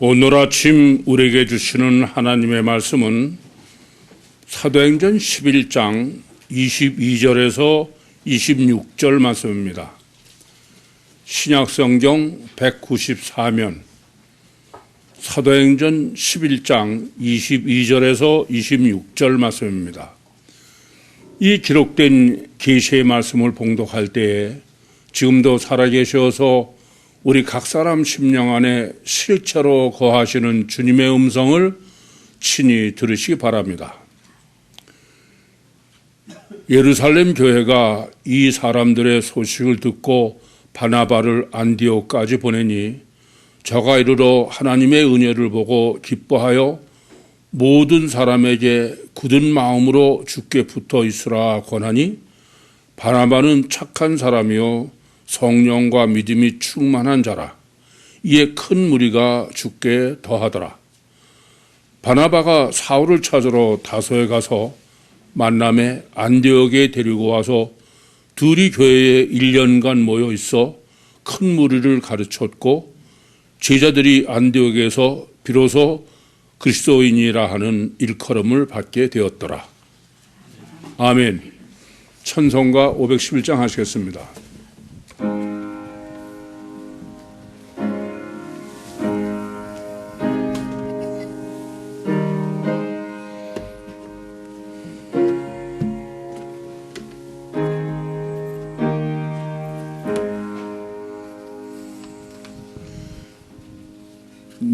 오늘 아침 우리에게 주시는 하나님의 말씀은 사도행전 11장 22절에서 26절 말씀입니다. 신약성경 194면 사도행전 11장 22절에서 26절 말씀입니다. 이 기록된 계시의 말씀을 봉독할 때에 지금도 살아계셔서 우리 각 사람 심령 안에 실체로 거하시는 주님의 음성을 친히 들으시기 바랍니다. 예루살렘 교회가 이 사람들의 소식을 듣고 바나바를 안디옥까지 보내니 저가 이르러 하나님의 은혜를 보고 기뻐하여 모든 사람에게 굳은 마음으로 주께 붙어 있으라 권하니 바나바는 착한 사람이요 성령과 믿음이 충만한 자라. 이에 큰 무리가 주께 더하더라. 바나바가 사울을 찾으러 다소에 가서 만남에 안디옥에 데리고 와서 둘이 교회에 1년간 모여 있어 큰 무리를 가르쳤고 제자들이 안디옥에서 비로소 그리스도인이라 하는 일컬음을 받게 되었더라. 아멘. 찬송가 511장 하시겠습니다.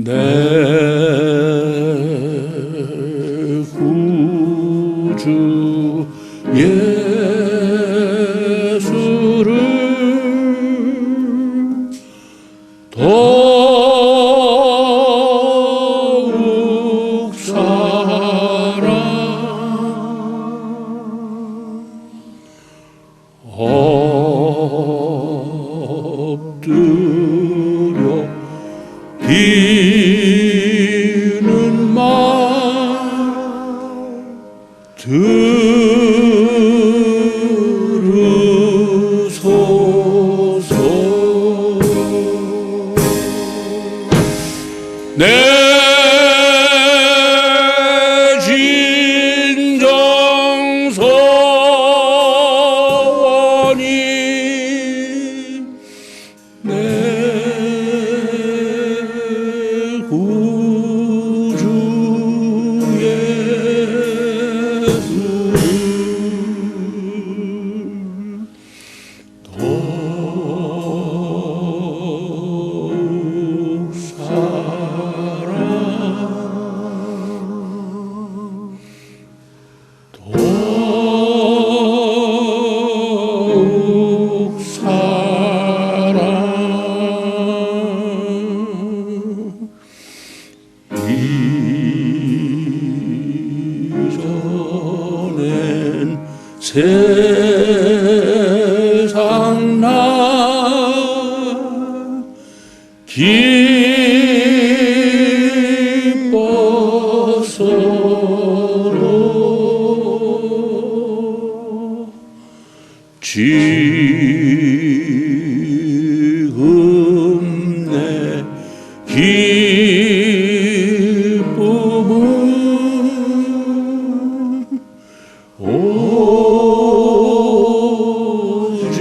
내 구주 예수를 더욱 사랑 엎드려 비는 말 들으소서. 내 진정서원이 내 구주 예수를 더욱 사랑 더욱 사랑 이전엔 세상 나 기뻐서도 지금 내 기쁨은 오직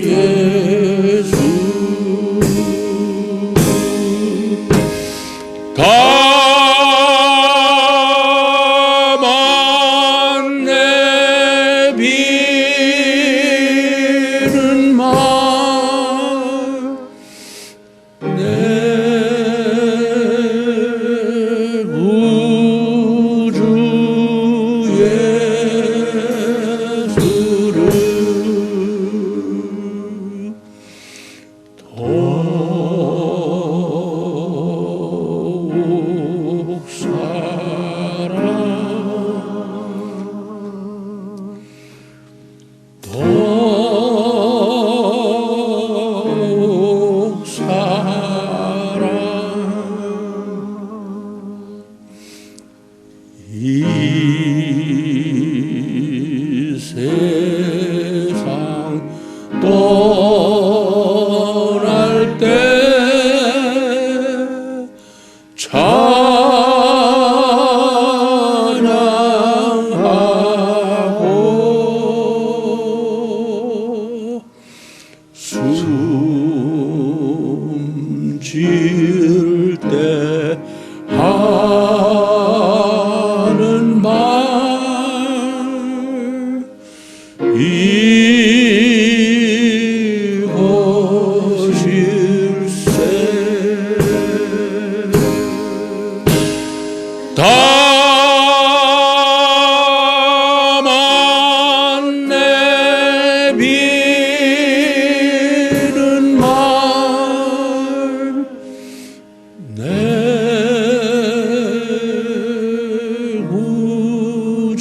예수. 다만 내비는 말 내 구주 예수를 더욱 사랑 더욱 사랑 이 세상 떠날 때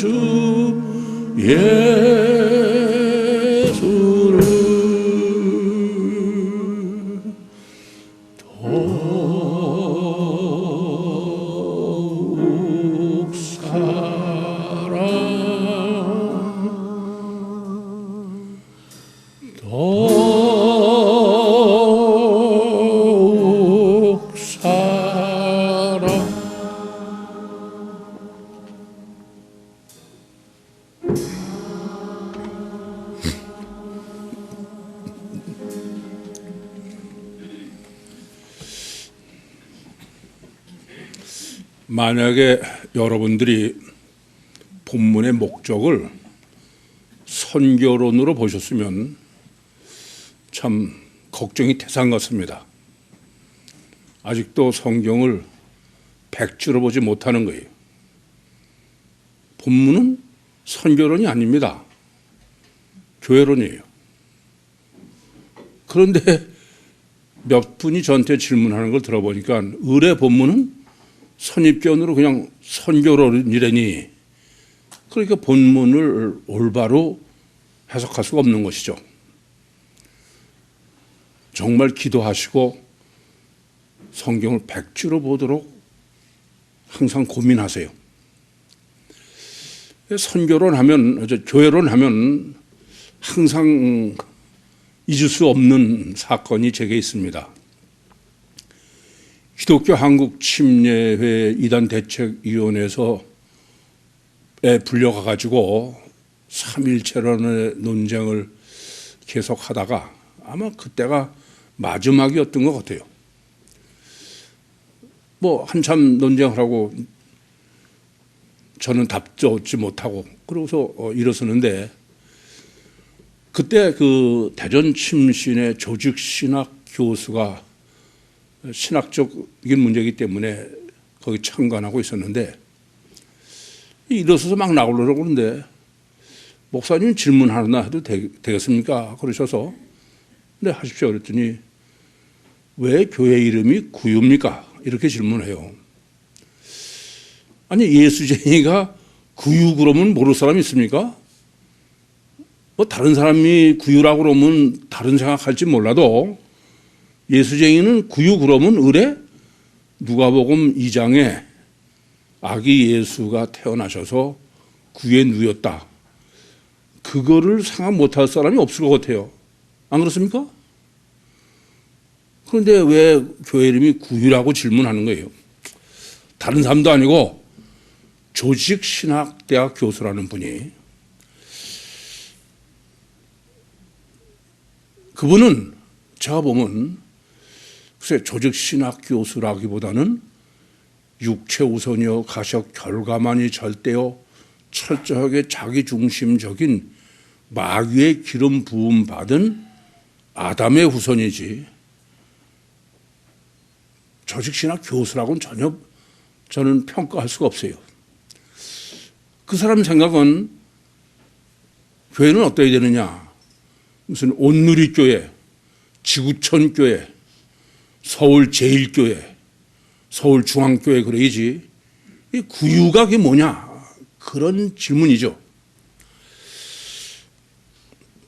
주 예수를 더욱 사랑 더욱 사랑 만약에 여러분들이 본문의 목적을 선교론으로 보셨으면 참 걱정이 태산 같습니다. 아직도 성경을 백지로 보지 못하는 거예요. 본문은 선교론이 아닙니다. 교회론이에요. 그런데 몇 분이 저한테 질문하는 걸 들어보니까 의례 본문은 선입견으로 그냥 선교론이라니, 그러니까 본문을 올바로 해석할 수가 없는 것이죠. 정말 기도하시고 성경을 백지로 보도록 항상 고민하세요. 선교론 하면, 교회론 하면 항상 잊을 수 없는 사건이 제게 있습니다. 기독교 한국 침례회 이단 대책위원회에서 불려가가지고 3.1채론의 논쟁을 계속하다가 아마 그때가 마지막이었던 것 같아요. 뭐 한참 논쟁을 하고 저는 답도 얻지 못하고 그러고서 일어서는데, 그때 그 대전 침신의 조직신학 교수가 신학적인 문제이기 때문에 거기 참관하고 있었는데, 일어서서 막 나오려고 그러는데 목사님 질문 하나 해도 되겠습니까? 그러셔서 네, 하십시오. 그랬더니 왜 교회 이름이 구유입니까? 이렇게 질문해요. 아니, 예수쟁이가 구유 그러면 모를 사람이 있습니까? 뭐 다른 사람이 구유라고 그러면 다른 생각할지 몰라도 예수쟁이는 구유 그러면 의례 누가복음 2장에 아기 예수가 태어나셔서 구유에 누였다, 그거를 생각 못할 사람이 없을 것 같아요. 안 그렇습니까? 그런데 왜 교회 이름이 구유라고 질문하는 거예요? 다른 사람도 아니고 조직신학대학 교수라는 분이, 그분은 제가 보면 글쎄 조직신학 교수라기보다는 육체 우선이요 가적 결과만이 절대요 철저하게 자기중심적인 마귀의 기름 부음 받은 아담의 후손이지, 조직신학 교수라고는 전혀 저는 평가할 수가 없어요. 그 사람 생각은 교회는 어떠해야 되느냐, 무슨 온누리교회, 지구촌교회, 서울제일교회, 서울중앙교회 그래야지 이 구유가 그게 뭐냐, 그런 질문이죠.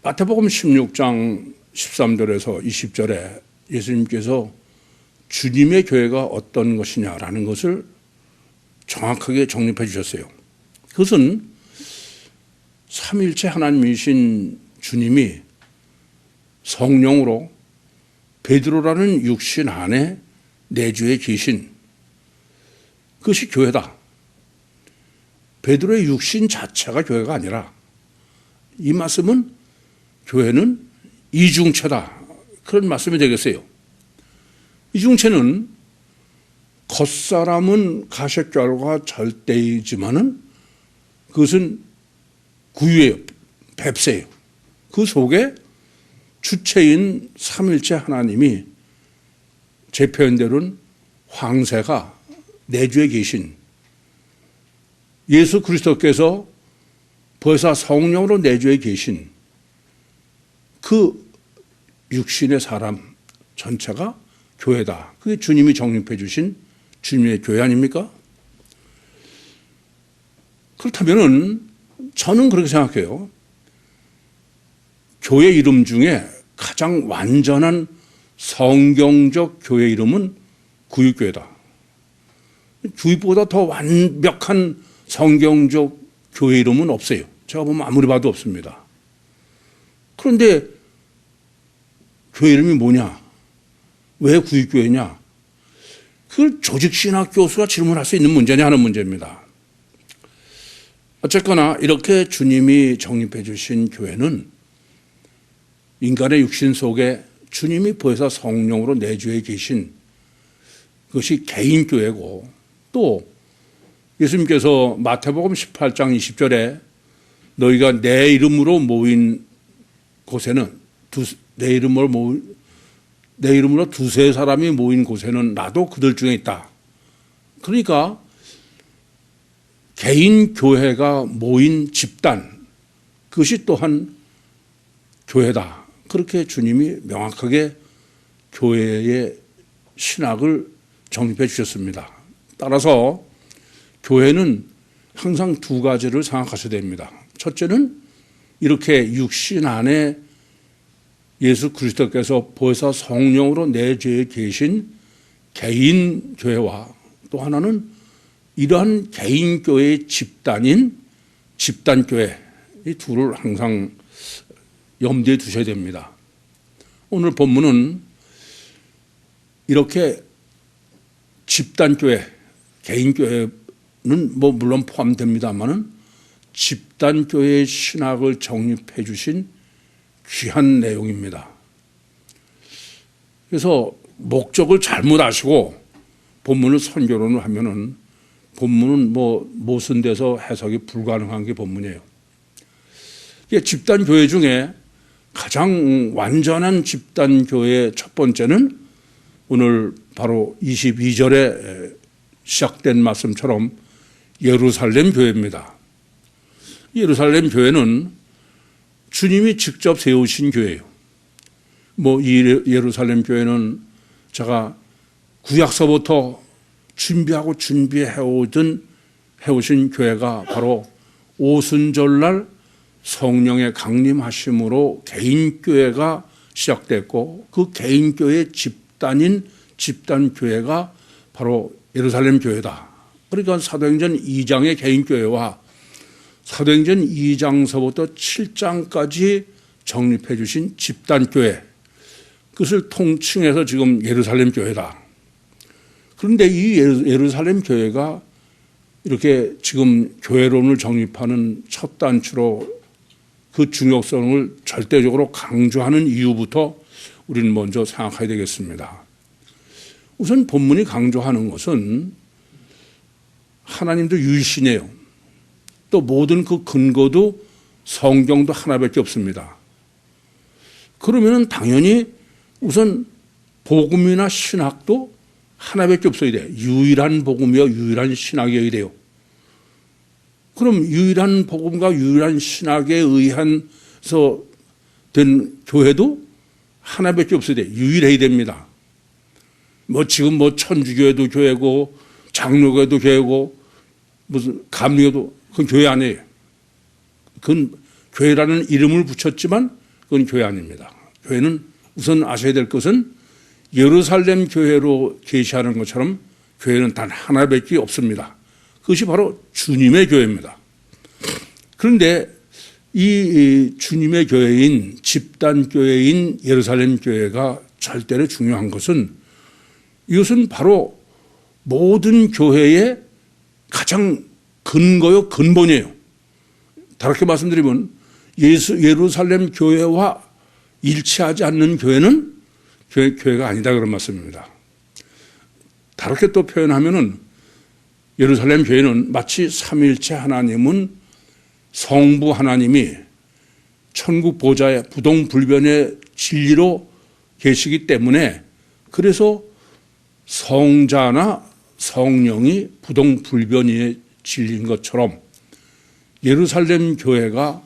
마태복음 16장 13절에서 20절에 예수님께서 주님의 교회가 어떤 것이냐라는 것을 정확하게 정립해 주셨어요. 그것은 삼일체 하나님이신 주님이 성령으로 베드로라는 육신 안에 내주에 계신 그것이 교회다. 베드로의 육신 자체가 교회가 아니라, 이 말씀은 교회는 이중체다, 그런 말씀이 되겠어요. 이중체는 겉사람은 가십결과 절대이지만은 그것은 구유예요, 뱁새예요. 그 속에 주체인 삼일체 하나님이 제 표현대로는 황새가 내주에 계신 예수 그리스도께서 보혜사 성령으로 내주에 계신 그 육신의 사람 전체가 교회다. 그게 주님이 정립해 주신 주님의 교회 아닙니까? 그렇다면은 저는 그렇게 생각해요. 교회 이름 중에 가장 완전한 성경적 교회 이름은 구육교회다. 구육보다 더 완벽한 성경적 교회 이름은 없어요. 제가 보면 아무리 봐도 없습니다. 그런데 교회 이름이 뭐냐? 왜 구육교회냐? 그걸 조직신학 교수가 질문할 수 있는 문제냐 하는 문제입니다. 어쨌거나 이렇게 주님이 정립해 주신 교회는 인간의 육신 속에 주님이 보혜사 성령으로 내주해 계신 그것이 개인교회고, 또 예수님께서 마태복음 18장 20절에 너희가 내 이름으로 모인 곳에는 내 이름으로 두세 사람이 모인 곳에는 나도 그들 중에 있다. 그러니까 개인 교회가 모인 집단, 그것이 또한 교회다. 그렇게 주님이 명확하게 교회의 신학을 정립해 주셨습니다. 따라서 교회는 항상 두 가지를 생각하셔야 됩니다. 첫째는 이렇게 육신 안에 예수 그리스도께서 보혜사 성령으로 내주해 계신 개인 교회와, 또 하나는 이러한 개인 교회의 집단인 집단 교회, 이 둘을 항상 염두에 두셔야 됩니다. 오늘 본문은 이렇게 집단 교회, 개인 교회는 물론 포함됩니다만은 집단 교회의 신학을 정립해 주신 귀한 내용입니다. 그래서 목적을 잘못 아시고 본문을 선교론을 하면은 본문은 무슨 데서 해석이 불가능한 게 본문이에요. 집단 교회 중에 가장 완전한 집단 교회 첫 번째는 오늘 바로 22절에 시작된 말씀처럼 예루살렘 교회입니다. 예루살렘 교회는 주님이 직접 세우신 교회예요. 이 예루살렘 교회는 제가 구약서부터 해오신 교회가 바로 오순절날 성령의 강림하심으로 개인교회가 시작됐고, 그 개인교회의 집단인 집단교회가 바로 예루살렘 교회다. 그러니까 사도행전 2장의 개인교회와 사도행전 2장서부터 7장까지 정립해 주신 집단교회, 그것을 통칭해서 지금 예루살렘 교회다. 그런데 이 예루살렘 교회가 이렇게 지금 교회론을 정립하는 첫 단추로 그 중요성을 절대적으로 강조하는 이유부터 우리는 먼저 생각해야 되겠습니다. 우선 본문이 강조하는 것은 하나님도 유일신이에요. 또 모든 그 근거도 성경도 하나밖에 없습니다. 그러면 당연히 우선 복음이나 신학도 하나밖에 없어야 돼요. 유일한 복음이요, 유일한 신학이어야 돼요. 그럼 유일한 복음과 유일한 신학에 의해서 된 교회도 하나밖에 없어야 돼요. 유일해야 됩니다. 지금 천주교회도 교회고 장로교회도 교회고 무슨 감리교도 그건 교회 아니에요. 그건 교회라는 이름을 붙였지만 그건 교회 아닙니다. 교회는 우선 아셔야 될 것은 예루살렘 교회로 계시하는 것처럼 교회는 단 하나밖에 없습니다. 그것이 바로 주님의 교회입니다. 그런데 이 주님의 교회인 집단교회인 예루살렘 교회가 절대로 중요한 것은, 이것은 바로 모든 교회의 가장 근거요, 근본이에요. 다르게 말씀드리면 예루살렘 교회와 일치하지 않는 교회는 교회가 아니다, 그런 말씀입니다. 다르게 또 표현하면은 예루살렘 교회는 마치 삼위일체 하나님은 성부 하나님이 천국 보좌의 부동불변의 진리로 계시기 때문에, 그래서 성자나 성령이 부동불변의 진리인 것처럼 예루살렘 교회가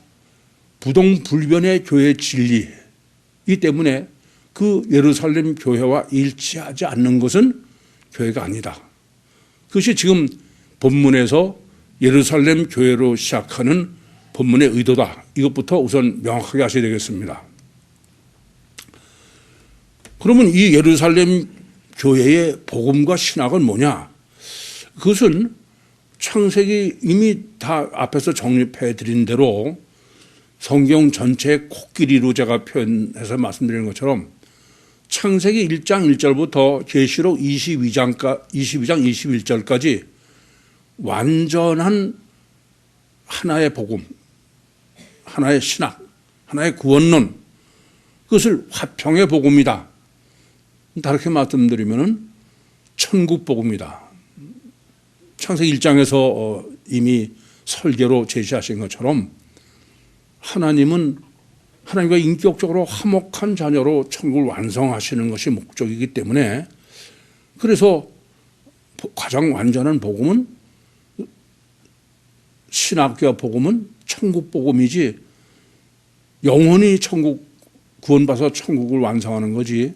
부동불변의 교회의 진리이기 때문에 그 예루살렘 교회와 일치하지 않는 것은 교회가 아니다. 그것이 지금 본문에서 예루살렘 교회로 시작하는 본문의 의도다. 이것부터 우선 명확하게 하셔야 되겠습니다. 그러면 이 예루살렘 교회의 복음과 신학은 뭐냐? 그것은 창세기 이미 다 앞에서 정립해 드린 대로 성경 전체의 코끼리로 제가 표현해서 말씀드리는 것처럼 창세기 1장 1절부터 계시록 22장 21절까지 완전한 하나의 복음, 하나의 신학, 하나의 구원론, 그것을 화평의 복음이다. 다르게 말씀드리면 천국 복음이다. 창세기 1장에서 이미 설계로 제시하신 것처럼 하나님은 하나님과 인격적으로 화목한 자녀로 천국을 완성하시는 것이 목적이기 때문에 그래서 가장 완전한 복음은 신학과 복음은 천국 복음이지 영원히 천국 구원받아서 천국을 완성하는 거지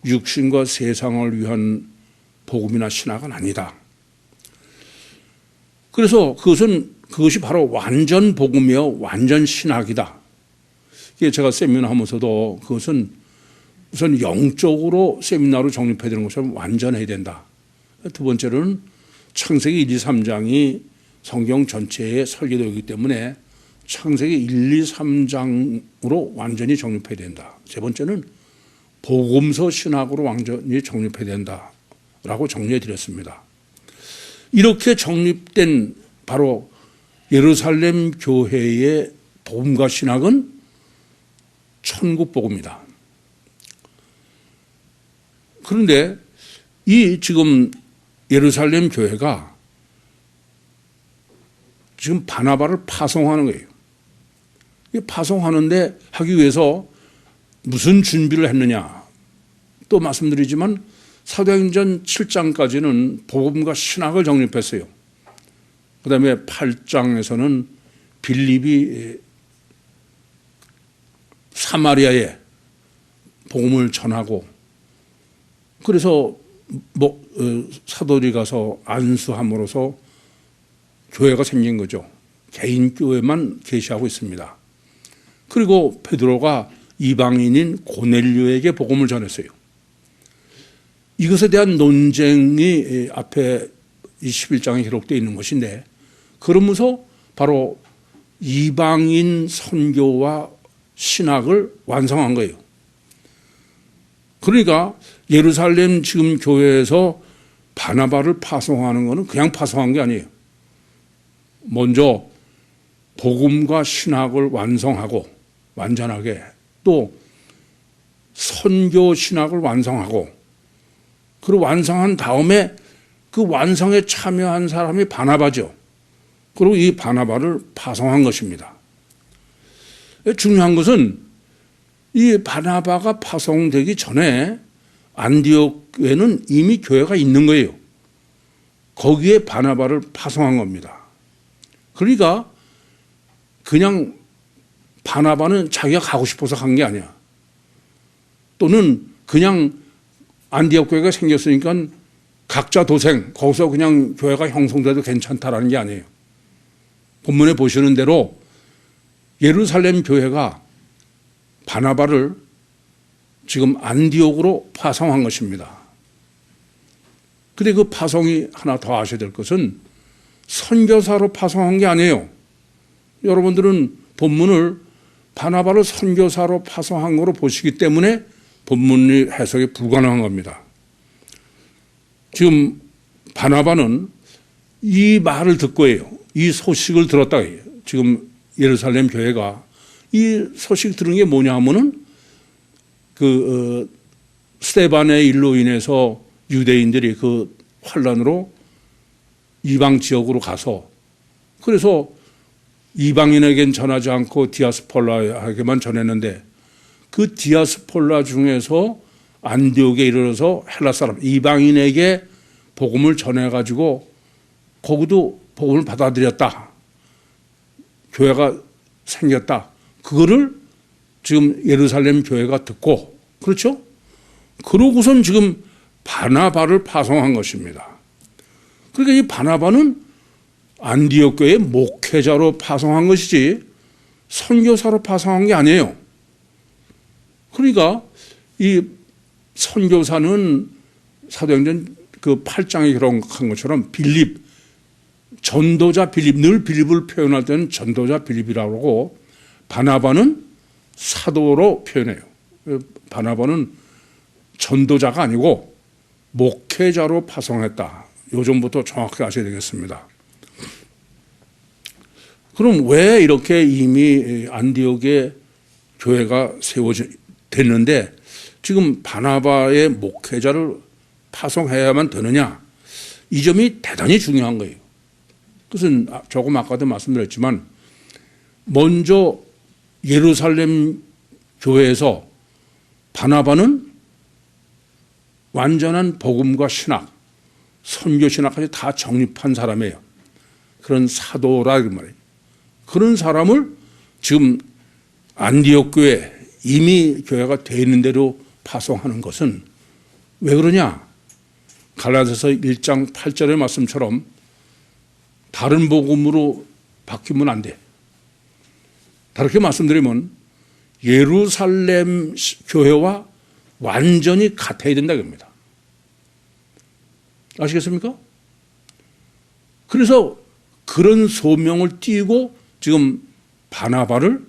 육신과 세상을 위한 복음이나 신학은 아니다. 그래서 그것이 바로 완전 복음이요 완전 신학이다. 제가 세미나 하면서도 그것은 우선 영적으로 세미나로 정립해야 되는 것처럼 완전해야 된다. 두 번째로는 창세기 1, 2, 3장이 성경 전체에 설계되어 있기 때문에 창세기 1, 2, 3장으로 완전히 정립해야 된다. 세 번째는 복음서 신학으로 완전히 정립해야 된다라고 정리해 드렸습니다. 이렇게 정립된 바로 예루살렘 교회의 복음과 신학은 천국 복음이다. 그런데 이 지금 예루살렘 교회가 지금 바나바를 파송하는 거예요. 파송하는데 하기 위해서 무슨 준비를 했느냐. 또 말씀드리지만 사도행전 7장까지는 복음과 신학을 정립했어요. 그 다음에 8장에서는 빌립이 사마리아에 복음을 전하고 그래서 사도들이 가서 안수함으로써 교회가 생긴 거죠. 개인 교회만 계시하고 있습니다. 그리고 베드로가 이방인인 고넬료에게 복음을 전했어요. 이것에 대한 논쟁이 앞에 21장에 기록되어 있는 것인데 그러면서 바로 이방인 선교와 신학을 완성한 거예요. 그러니까 예루살렘 지금 교회에서 바나바를 파송하는 것은 그냥 파송한 게 아니에요. 먼저 복음과 신학을 완성하고 완전하게 또 선교 신학을 완성하고 그리고 완성한 다음에 그 완성에 참여한 사람이 바나바죠. 그리고 이 바나바를 파송한 것입니다. 중요한 것은 이 바나바가 파송되기 전에 안디옥에는 이미 교회가 있는 거예요. 거기에 바나바를 파송한 겁니다. 그러니까 그냥 바나바는 자기가 가고 싶어서 간 게 아니야. 또는 그냥 안디옥 교회가 생겼으니까 각자 도생, 거기서 그냥 교회가 형성돼도 괜찮다라는 게 아니에요. 본문에 보시는 대로 예루살렘 교회가 바나바를 지금 안디옥으로 파송한 것입니다. 그런데 그 파송이 하나 더 아셔야 될 것은 선교사로 파송한 게 아니에요. 여러분들은 본문을 바나바를 선교사로 파송한 거로 보시기 때문에 본문의 해석이 불가능한 겁니다. 지금 바나바는 이 말을 듣고예요. 이 소식을 들었다 해요. 지금 예루살렘 교회가 이 소식 들은 게 뭐냐 하면은 스데반의 일로 인해서 유대인들이 그 환란으로 이방 지역으로 가서 그래서 이방인에겐 전하지 않고 디아스폴라에게만 전했는데 그 디아스폴라 중에서 안디옥에 이르러서 헬라 사람 이방인에게 복음을 전해가지고 거기도 복음을 받아들였다. 교회가 생겼다. 그거를 지금 예루살렘 교회가 듣고 그렇죠? 그러고선 지금 바나바를 파송한 것입니다. 그러니까 이 바나바는 안디옥 교회의 목회자로 파송한 것이지 선교사로 파송한 게 아니에요. 그러니까 이 선교사는 사도행전 그 8장에 기록한 것처럼 빌립, 전도자 빌립, 늘 빌립을 표현할 때는 전도자 빌립이라고 하고, 바나바는 사도로 표현해요. 바나바는 전도자가 아니고 목회자로 파송했다. 요즘부터 정확히 아셔야 되겠습니다. 그럼 왜 이렇게 이미 안디옥에 교회가 세워졌는데 지금 바나바의 목회자를 파송해야만 되느냐? 이 점이 대단히 중요한 거예요. 그것은 조금 아까도 말씀드렸지만 먼저 예루살렘 교회에서 바나바는 완전한 복음과 신학, 선교 신학까지 다 정립한 사람이에요. 그런 사도라 그 말이에요. 그런 사람을 지금 안디옥 교회, 이미 교회가 돼 있는 대로 파송하는 것은 왜 그러냐? 갈라디아서 1장 8절의 말씀처럼 다른 복음으로 바뀌면 안 돼. 다르게 말씀드리면 예루살렘 교회와 완전히 같아야 된다 겁니다. 아시겠습니까? 그래서 그런 소명을 띠고 지금 바나바를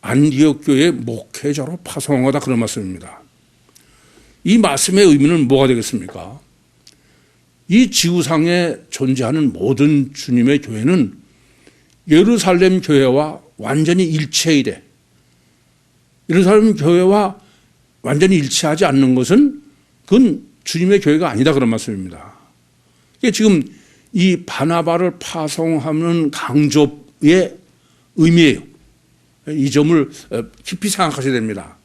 안디옥 교회의 목회자로 파송한 거다, 그런 말씀입니다. 이 말씀의 의미는 뭐가 되겠습니까? 이 지구상에 존재하는 모든 주님의 교회는 예루살렘 교회와 완전히 일체이래. 예루살렘 교회와 완전히 일치하지 않는 것은 그건 주님의 교회가 아니다, 그런 말씀입니다. 이게 지금 이 바나바를 파송하는 강조의 의미예요. 이 점을 깊이 생각하셔야 됩니다.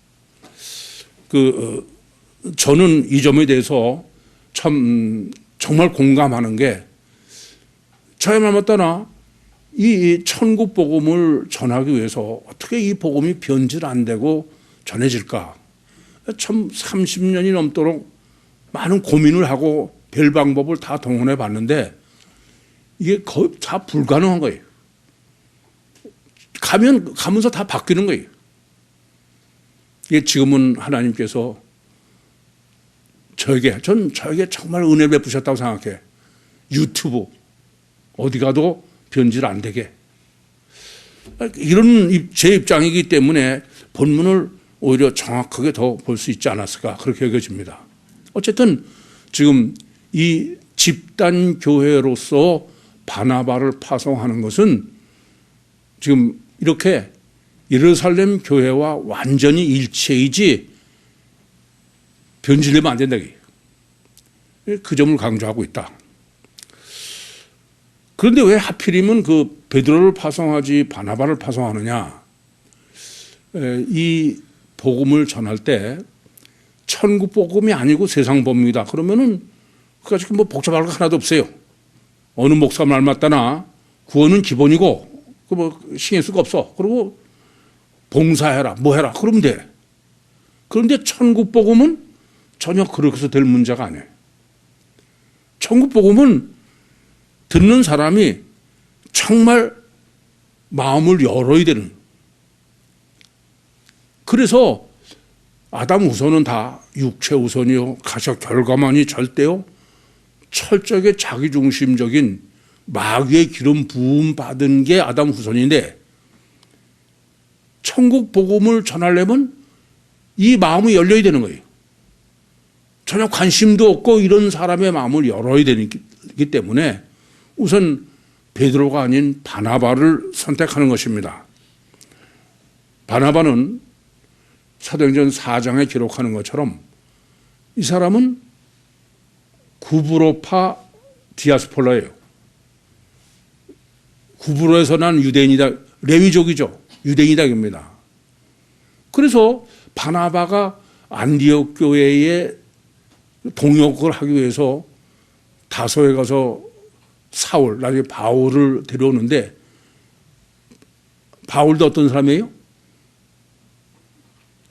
저는 이 점에 대해서 참 정말 공감하는 게, 저야말로 맞다나 이 천국 복음을 전하기 위해서 어떻게 이 복음이 변질 안 되고 전해질까? 참 30년이 넘도록 많은 고민을 하고 별 방법을 다 동원해 봤는데 이게 거의 다 불가능한 거예요. 가면서 다 바뀌는 거예요. 이게 지금은 하나님께서 저에게 정말 은혜 베푸셨다고 생각해. 유튜브 어디 가도 변질 안 되게. 이런 제 입장이기 때문에 본문을 오히려 정확하게 더 볼 수 있지 않았을까, 그렇게 여겨집니다. 어쨌든 지금 이 집단 교회로서 바나바를 파송하는 것은 지금 이렇게 예루살렘 교회와 완전히 일체이지 변질되면 안 된다. 그 점을 강조하고 있다. 그런데 왜 하필이면 그 베드로를 파송하지 바나바를 파송하느냐? 이 복음을 전할 때 천국 복음이 아니고 세상 복음이다. 그러면은 그까짓 뭐 복잡할 거 하나도 없어요. 어느 목사 말 맞다나 구원은 기본이고 그 뭐 신경 쓸 거 없어. 그리고 봉사해라, 뭐 해라, 그러면 돼. 그런데 천국 복음은 전혀 그렇게 해서 될 문제가 아니에요. 천국 복음은 듣는 사람이 정말 마음을 열어야 되는. 그래서 아담 후손은 다 육체 우선이요, 가셔 결과만이 절대요, 철저하게 자기중심적인 마귀의 기름 부음 받은 게 아담 후손인데, 천국 복음을 전하려면 이 마음이 열려야 되는 거예요. 전혀 관심도 없고 이런 사람의 마음을 열어야 되기 때문에 우선 베드로가 아닌 바나바를 선택하는 것입니다. 바나바는 사도행전 4장에 기록하는 것처럼 이 사람은 구브로파 디아스폴라예요. 구브로에서 난 유대인이다, 레위족이죠. 유대인이다입니다. 그래서 바나바가 안디옥 교회에 동역을 하기 위해서 다소에 가서 사울, 나중에 바울을 데려오는데, 바울도 어떤 사람이에요?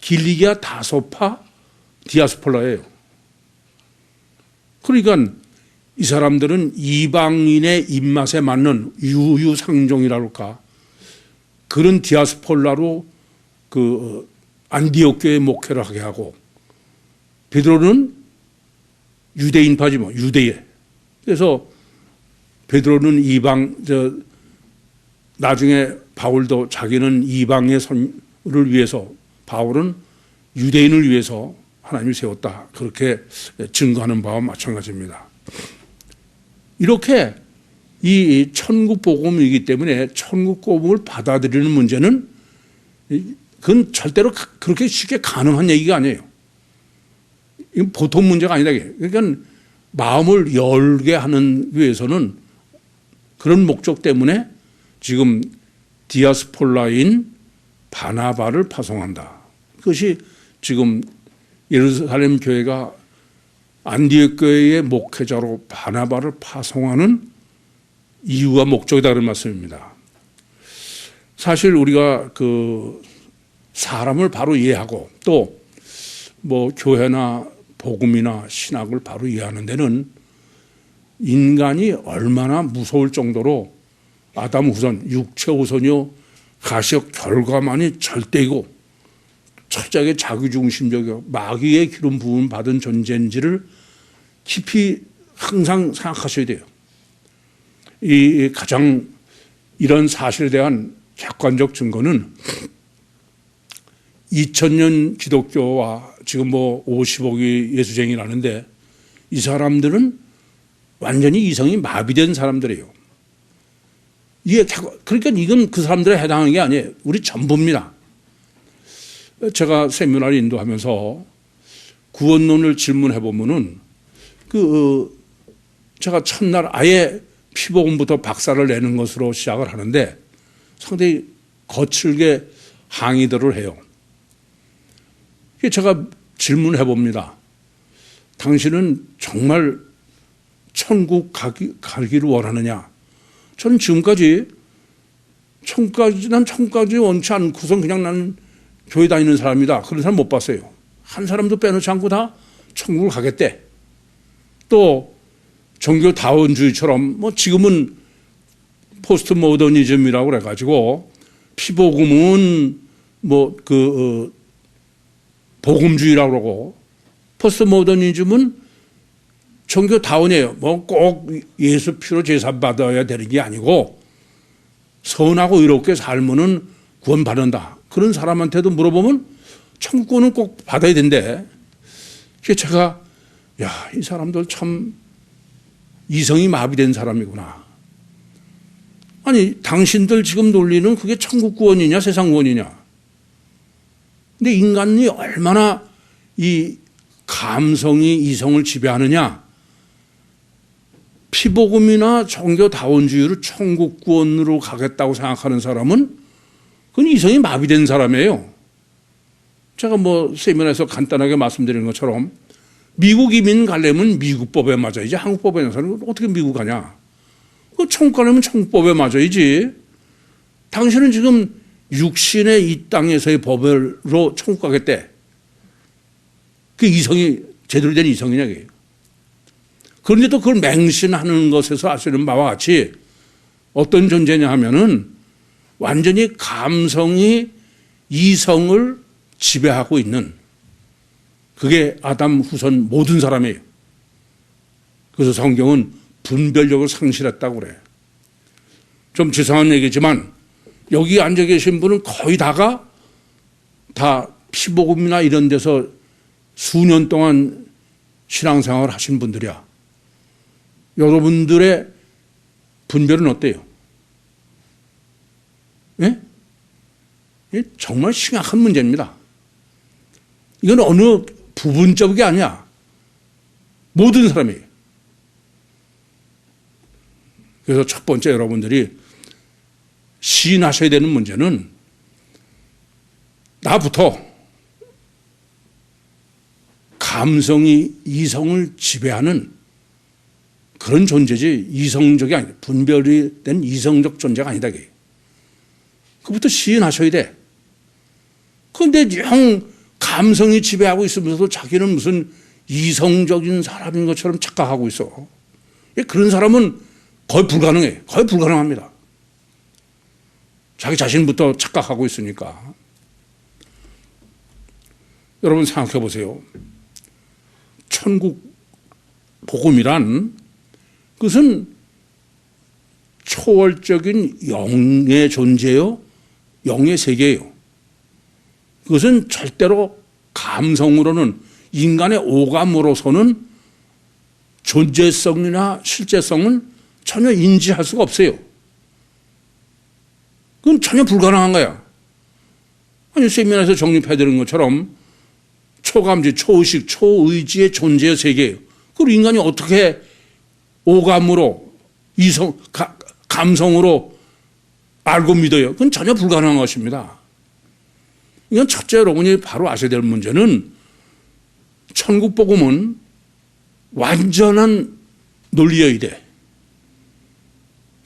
길리기아 다소파 디아스폴라예요. 그러니까 이 사람들은 이방인의 입맛에 맞는 유유상종이라고 할까, 그런 디아스폴라로 그 안디옥 교회 목회를 하게 하고, 베드로는 유대인파지 뭐, 유대인. 그래서 베드로는 나중에 바울도 자기는 이방의 선을 위해서, 바울은 유대인을 위해서 하나님이 세웠다, 그렇게 증거하는 바와 마찬가지입니다. 이렇게 이 천국 복음이기 때문에 천국 복음을 받아들이는 문제는 그건 절대로 그렇게 쉽게 가능한 얘기가 아니에요. 이건 보통 문제가 아니다. 그러니까 마음을 열게 하는 위해서는 그런 목적 때문에 지금 디아스폴라인 바나바를 파송한다. 그것이 지금 예루살렘 교회가 안디옥 교회의 목회자로 바나바를 파송하는 이유와 목적이다, 그런 말씀입니다. 사실 우리가 그 사람을 바로 이해하고 또 뭐 교회나 복음이나 신학을 바로 이해하는 데는 인간이 얼마나 무서울 정도로 아담 후손, 육체 후손이요 가시적 결과만이 절대이고 철저하게 자기중심적이고 마귀의 기름 부음 받은 존재인지를 깊이 항상 생각하셔야 돼요. 이 가장 이런 사실에 대한 객관적 증거는 2000년 기독교와 지금 뭐 50억이 예수쟁이라는데 이 사람들은 완전히 이성이 마비된 사람들이에요. 그러니까 이건 그 사람들에 해당하는 게 아니에요. 우리 전부입니다. 제가 세미나를 인도하면서 구원론을 질문해 보면은 제가 첫날 아예 피복음부터 박사를 내는 것으로 시작을 하는데 상당히 거칠게 항의들을 해요. 제가 질문해 봅니다. 당신은 정말 천국 가기를 원하느냐? 저는 지금까지 난 천국까지 원치 않고선 그냥 나는 교회 다니는 사람이다, 그런 사람 못 봤어요. 한 사람도 빼놓지 않고 다 천국을 가겠대. 또 종교 다원주의처럼 뭐 지금은 포스트 모더니즘이라고 그래가지고 피복음은 복음주의라고 그러고 포스트 모더니즘은 종교 다원이에요. 뭐 꼭 예수 피로 제사 받아야 되는 게 아니고 선하고 의롭게 살면은 구원받는다. 그런 사람한테도 물어보면 천국권은 꼭 받아야 된대. 그래서 제가 이 사람들 참 이성이 마비된 사람이구나. 아니 당신들 지금 논리는 그게 천국 구원이냐 세상 구원이냐. 근데 인간이 얼마나 이 감성이 이성을 지배하느냐. 피복음이나 종교 다원주의로 천국 구원으로 가겠다고 생각하는 사람은 그건 이성이 마비된 사람이에요. 제가 뭐 세미나에서 간단하게 말씀드린 것처럼 미국 이민 가려면 미국법에 맞아야지 한국법에 있는 사람은 어떻게 미국 가냐. 천국 가려면 천국법에 맞아야지. 당신은 지금 육신의 이 땅에서의 법으로 천국 가겠대. 그 이성이 제대로 된 이성이냐 그게. 그런데 또 그걸 맹신하는 것에서 아시는 바와 같이 어떤 존재냐 하면은 완전히 감성이 이성을 지배하고 있는, 그게 아담 후손 모든 사람이에요. 그래서 성경은 분별력을 상실했다고 그래. 좀 죄송한 얘기지만 여기 앉아 계신 분은 거의 다 피복음이나 이런 데서 수년 동안 신앙생활을 하신 분들이야. 여러분들의 분별은 어때요? 예? 정말 심각한 문제입니다. 이건 어느 부분적이 아니야. 모든 사람이. 그래서 첫 번째 여러분들이 시인하셔야 되는 문제는 나부터 감성이 이성을 지배하는 그런 존재지 이성적이 아니다. 분별이 된 이성적 존재가 아니다. 그부터 시인하셔야 돼. 그런데 영 감성이 지배하고 있으면서도 자기는 무슨 이성적인 사람인 것처럼 착각하고 있어. 그런 사람은 거의 불가능해. 거의 불가능합니다. 자기 자신부터 착각하고 있으니까. 여러분 생각해 보세요. 천국 복음이란 그것은 초월적인 영의 존재요, 영의 세계예요. 그것은 절대로 감성으로는, 인간의 오감으로서는 존재성이나 실제성은 전혀 인지할 수가 없어요. 그건 전혀 불가능한 거야. 아니, 세미나에서 정립해야 되는 것처럼 초감지, 초의식, 초의지의 존재의 세계예요. 그걸 인간이 어떻게 오감으로, 감성으로 알고 믿어요? 그건 전혀 불가능한 것입니다. 이건 첫째, 여러분이 바로 아셔야 될 문제는 천국 복음은 완전한 논리여야 돼.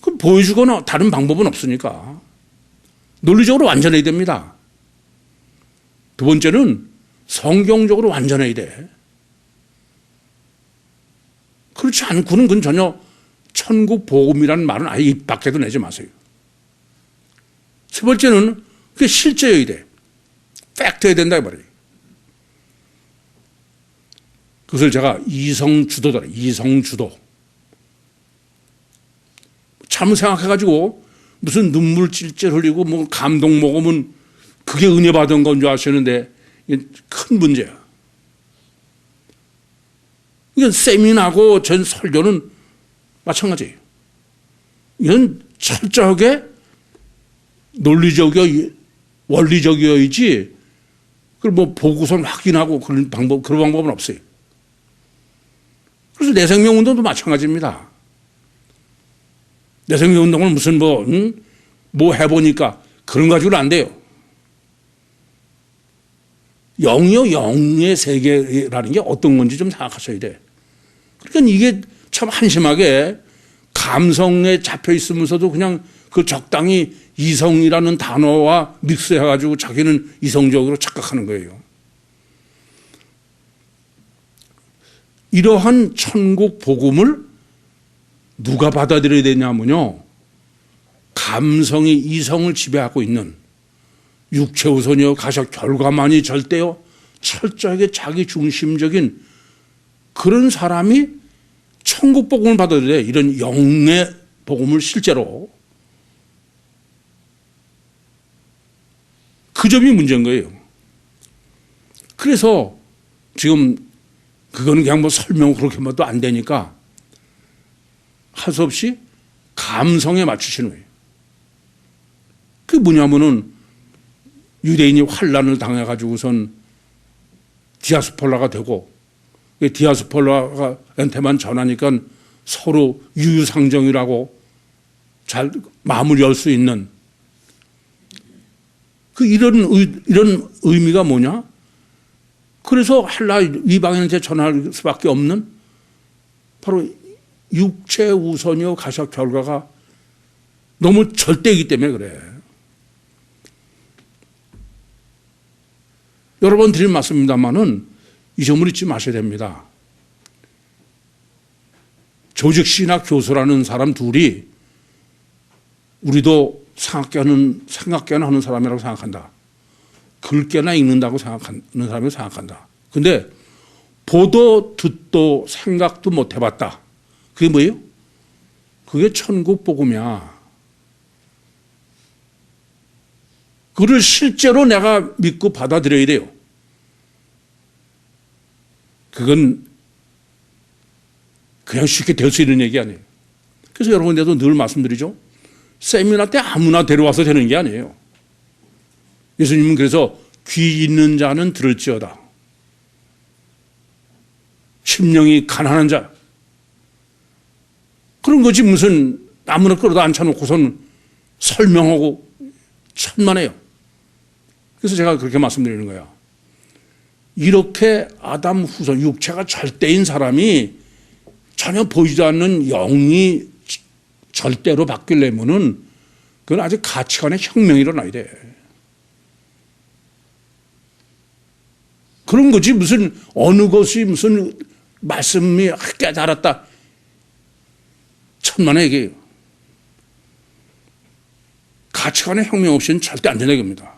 그럼 보여주거나 다른 방법은 없으니까 논리적으로 완전해야 됩니다. 두 번째는 성경적으로 완전해야 돼. 그렇지 않고는 그건 전혀 천국 복음이라는 말은 아예 입 밖에도 내지 마세요. 세 번째는 그게 실제여야 돼. 팩트여야 된다 이 말이에요. 그것을 제가 이성주도다. 이성주도. 참 생각해가지고 무슨 눈물 찔찔 흘리고 뭐 감동 먹으면 그게 은혜 받은 건 줄 아시는데 이게 큰 문제야. 이건 세미나고 전 설교는 마찬가지예요. 이건 철저하게 논리적이어 원리적이어야지 그걸 뭐 보고선 확인하고 그런 방법은 없어요. 그래서 내생명운동도 마찬가지입니다. 내생명운동을 무슨 뭐 해보니까 그런 가지고는 안 돼요. 영이요, 영의 세계라는 게 어떤 건지 좀 생각하셔야 돼. 그러니까 이게 참 한심하게 감성에 잡혀 있으면서도 그냥 그 적당히 이성이라는 단어와 믹스해가지고 자기는 이성적으로 착각하는 거예요. 이러한 천국 복음을 누가 받아들여야 되냐면요, 감성이 이성을 지배하고 있는 육체 우선이요 가셔 결과만이 절대요 철저하게 자기 중심적인 그런 사람이 천국 복음을 받아들여야 돼. 이런 영의 복음을 실제로. 그 점이 문제인 거예요. 그래서 지금 그거는 그냥 뭐 설명 그렇게만 도 안 되니까 할 수 없이 감성에 맞추시는 거예요. 그게 뭐냐면은 유대인이 환란을 당해가지고선 디아스폴라가 되고 디아스폴라한테만 전하니까 서로 유유상정이라고 잘 마음을 열 수 있는 이런 의미가 뭐냐? 그래서 헬라 이방인한테 전할 수밖에 없는 바로 육체 우선이요 가셔 결과가 너무 절대이기 때문에 그래. 여러 번 드린 말씀입니다만은 이 점을 잊지 마셔야 됩니다. 조직시나 교수라는 사람 둘이 우리도 생각깨나 하는 사람이라고 생각한다. 글깨나 읽는다고 생각하는 사람이라고 생각한다. 근데 보도 듣도 생각도 못 해봤다. 그게 뭐예요? 그게 천국 복음이야. 그를 실제로 내가 믿고 받아들여야 돼요. 그건 그냥 쉽게 될 수 있는 얘기 아니에요. 그래서 여러분들도 늘 말씀드리죠. 세미나 때 아무나 데려와서 되는 게 아니에요. 예수님은 그래서 귀 있는 자는 들을지어다. 심령이 가난한 자. 그런 거지 무슨 아무나 끌어다 앉혀놓고선 설명하고 천만에요. 그래서 제가 그렇게 말씀드리는 거예요. 이렇게 아담 후손 육체가 절대인 사람이 전혀 보이지 않는 영이 절대로 바뀌려면은 그건 아직 가치관의 혁명이 일어나야 돼. 그런 거지 무슨 어느 것이 무슨 말씀이 깨달았다. 천만의 얘기예요. 가치관의 혁명 없이는 절대 안 되는 겁니다.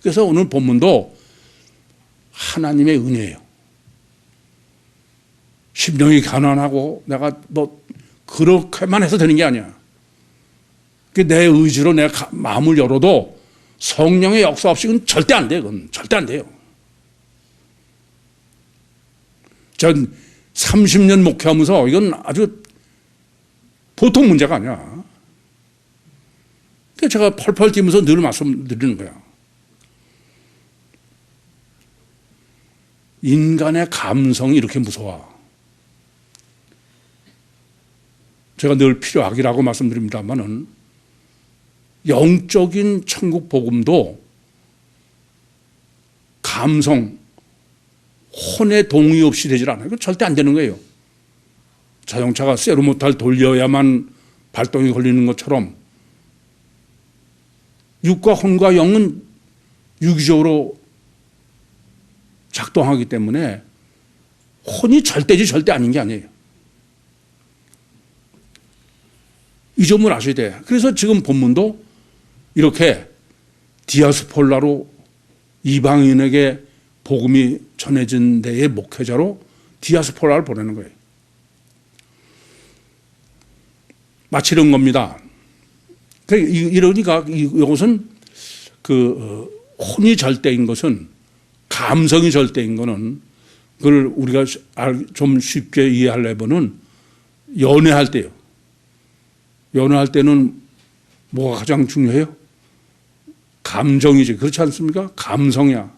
그래서 오늘 본문도 하나님의 은혜예요. 심령이 가난하고 내가 뭐 그렇게만 해서 되는 게 아니야. 내 의지로 내가 마음을 열어도 성령의 역사 없이 그건 절대 안 돼요. 그건 절대 안 돼요. 전 30년 목회하면서 이건 아주 보통 문제가 아니야. 그래서 제가 펄펄 뛰면서 늘 말씀드리는 거야. 인간의 감성이 이렇게 무서워. 제가 늘 필요하기라고 말씀드립니다만은 영적인 천국 복음도 감성, 혼의 동의 없이 되질 않아요. 이건 절대 안 되는 거예요. 자동차가 세로모터를 돌려야만 발동이 걸리는 것처럼 육과 혼과 영은 유기적으로 작동하기 때문에 혼이 절대지 절대 아닌 게 아니에요. 이 점을 아셔야 돼. 그래서 지금 본문도 이렇게 디아스폴라로 이방인에게 복음이 전해진 데의 목회자로 디아스폴라를 보내는 거예요. 마치 이런 겁니다. 이러니까 이것은 혼이 절대인 것은 감성이 절대인 거는 그걸 우리가 좀 쉽게 이해하려면은 연애할 때요. 연애할 때는 뭐가 가장 중요해요? 감정이지. 그렇지 않습니까? 감성이야.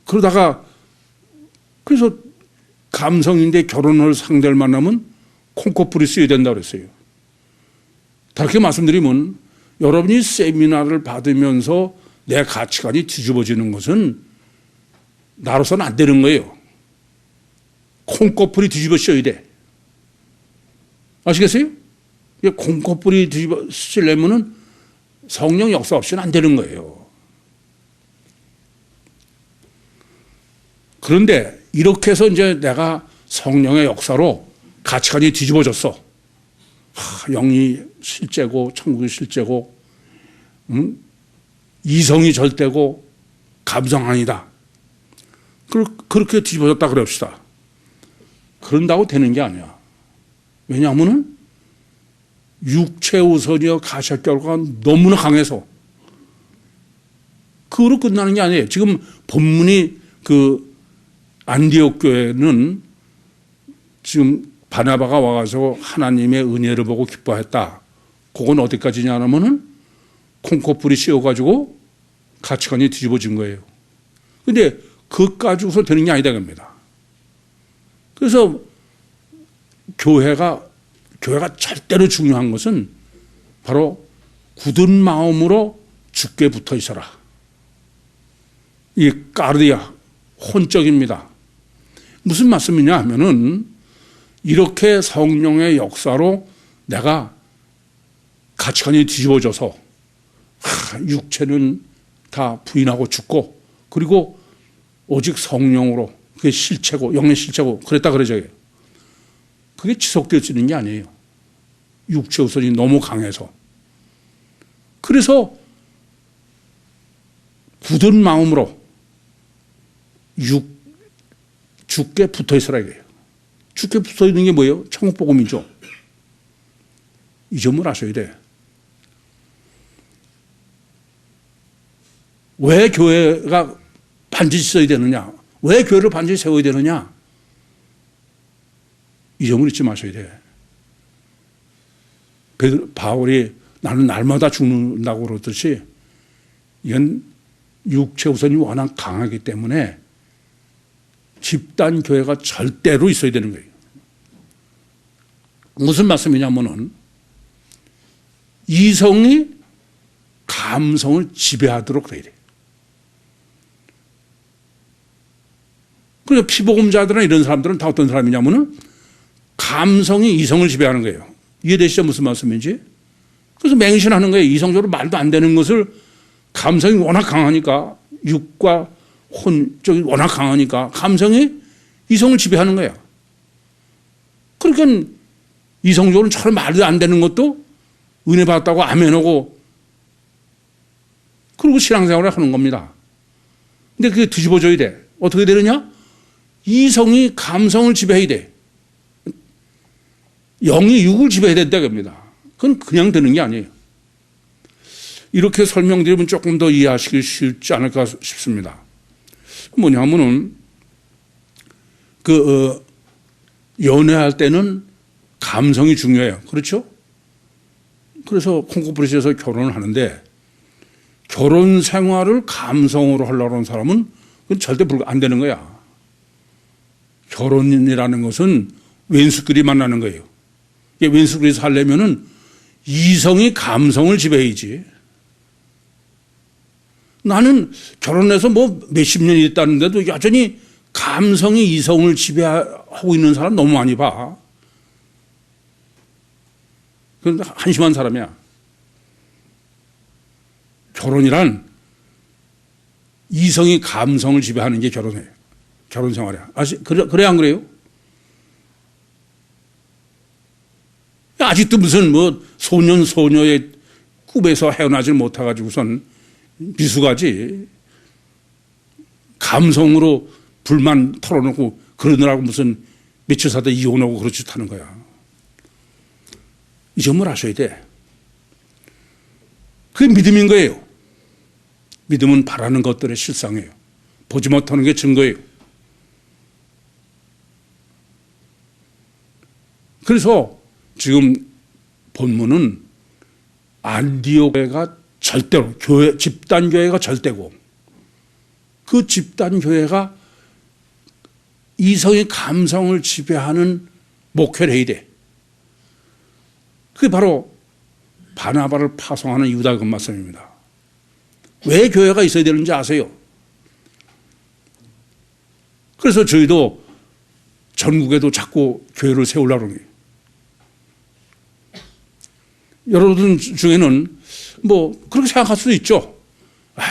그러다가 그래서 감성인데 결혼할 상대를 만나면 콩코풀이 쓰여야 된다고 그랬어요. 다르게 말씀드리면 여러분이 세미나를 받으면서 내 가치관이 뒤집어지는 것은 나로서는 안 되는 거예요. 콩코풀이 뒤집어 쓰여야 돼. 아시겠어요? 콩코풀이 뒤집어 쓰려면은 성령 역사 없이는 안 되는 거예요. 그런데 이렇게 해서 이제 내가 성령의 역사로 가치관이 뒤집어졌어. 영이 실제고 천국이 실제고 이성이 절대고 감성 아니다. 그렇게 뒤집어졌다 그럽시다. 그런다고 되는 게 아니야. 왜냐하면은 육체 우선이여 가시 결과가 너무나 강해서 그거로 끝나는 게 아니에요. 지금 본문이 안디옥 교회는 지금 바나바가 와서 하나님의 은혜를 보고 기뻐했다. 그건 어디까지냐 하면은 콩코풀이 씌워가지고 가치관이 뒤집어진 거예요. 근데 그것 가지고서 되는 게 아니다 겁니다. 그래서 교회가 절대로 중요한 것은 바로 굳은 마음으로 주께 붙어 있어라. 이 까르디아, 혼적입니다. 무슨 말씀이냐 하면은 이렇게 성령의 역사로 내가 가치관이 뒤집어져서 육체는 다 부인하고 죽고 그리고 오직 성령으로 그게 실체고 영의 실체고 그랬다 그러죠. 그게 지속될 수 있는 게 아니에요. 육체 우선이 너무 강해서. 그래서 굳은 마음으로 주께 붙어 있으라 이거예요. 주께 붙어 있는 게 뭐예요? 천국 복음이죠. 이 점을 아셔야 돼. 왜 교회가 반드시 써야 되느냐? 왜 교회를 반드시 세워야 되느냐? 이 점을 잊지 마셔야 돼. 바울이 나는 날마다 죽는다고 그러듯이 이건 육체 우선이 워낙 강하기 때문에 집단 교회가 절대로 있어야 되는 거예요. 무슨 말씀이냐면은 이성이 감성을 지배하도록 그래야 돼요. 그러니까 피복음자들이나 이런 사람들은 다 어떤 사람이냐면은 감성이 이성을 지배하는 거예요. 이해되시죠? 무슨 말씀인지? 그래서 맹신하는 거예요. 이성적으로 말도 안 되는 것을 감성이 워낙 강하니까 육과 혼 쪽이 워낙 강하니까 감성이 이성을 지배하는 거야. 그러니까 이성적으로 전혀 말도 안 되는 것도 은혜 받았다고 아멘하고 그리고 신앙생활을 하는 겁니다. 근데 그게 뒤집어져야 돼. 어떻게 되느냐? 이성이 감성을 지배해야 돼. 영이 육을 지배해야 된다 겁니다. 그건 그냥 되는 게 아니에요. 이렇게 설명드리면 조금 더 이해하시기 쉽지 않을까 싶습니다. 뭐냐면은 연애할 때는 감성이 중요해요. 그렇죠? 그래서 콩쿠프리시에서 결혼을 하는데 결혼 생활을 감성으로 하려고 하는 사람은 그건 절대 안 되는 거야. 결혼이라는 것은 왼수끼리 만나는 거예요. 왼수끼리 살려면은 이성이 감성을 지배해야지. 나는 결혼해서 뭐 몇십 년이 있다는데도 여전히 감성이 이성을 지배하고 있는 사람 너무 많이 봐. 그건 한심한 사람이야. 결혼이란 이성이 감성을 지배하는 게 결혼이에요. 결혼 생활이야. 그래 안 그래요? 아직도 무슨 뭐 소녀의 꿈에서 헤어나질 못해가지고선 미숙하지. 감성으로 불만 털어놓고 그러느라고 무슨 며칠 사다 이혼하고 그렇지 하는 거야. 이 점을 아셔야 돼. 그게 믿음인 거예요. 믿음은 바라는 것들의 실상이에요. 보지 못하는 게 증거예요. 그래서 지금 본문은 안디옥 교회가 절대로 집단 교회가 절대고 그 집단 교회가 이성의 감성을 지배하는 목회를 해야 돼. 그게 바로 바나바를 파송하는 유다 그 말씀입니다. 왜 교회가 있어야 되는지 아세요? 그래서 저희도 전국에도 자꾸 교회를 세우려고 하는 거예요. 여러분 중에는 뭐 그렇게 생각할 수도 있죠.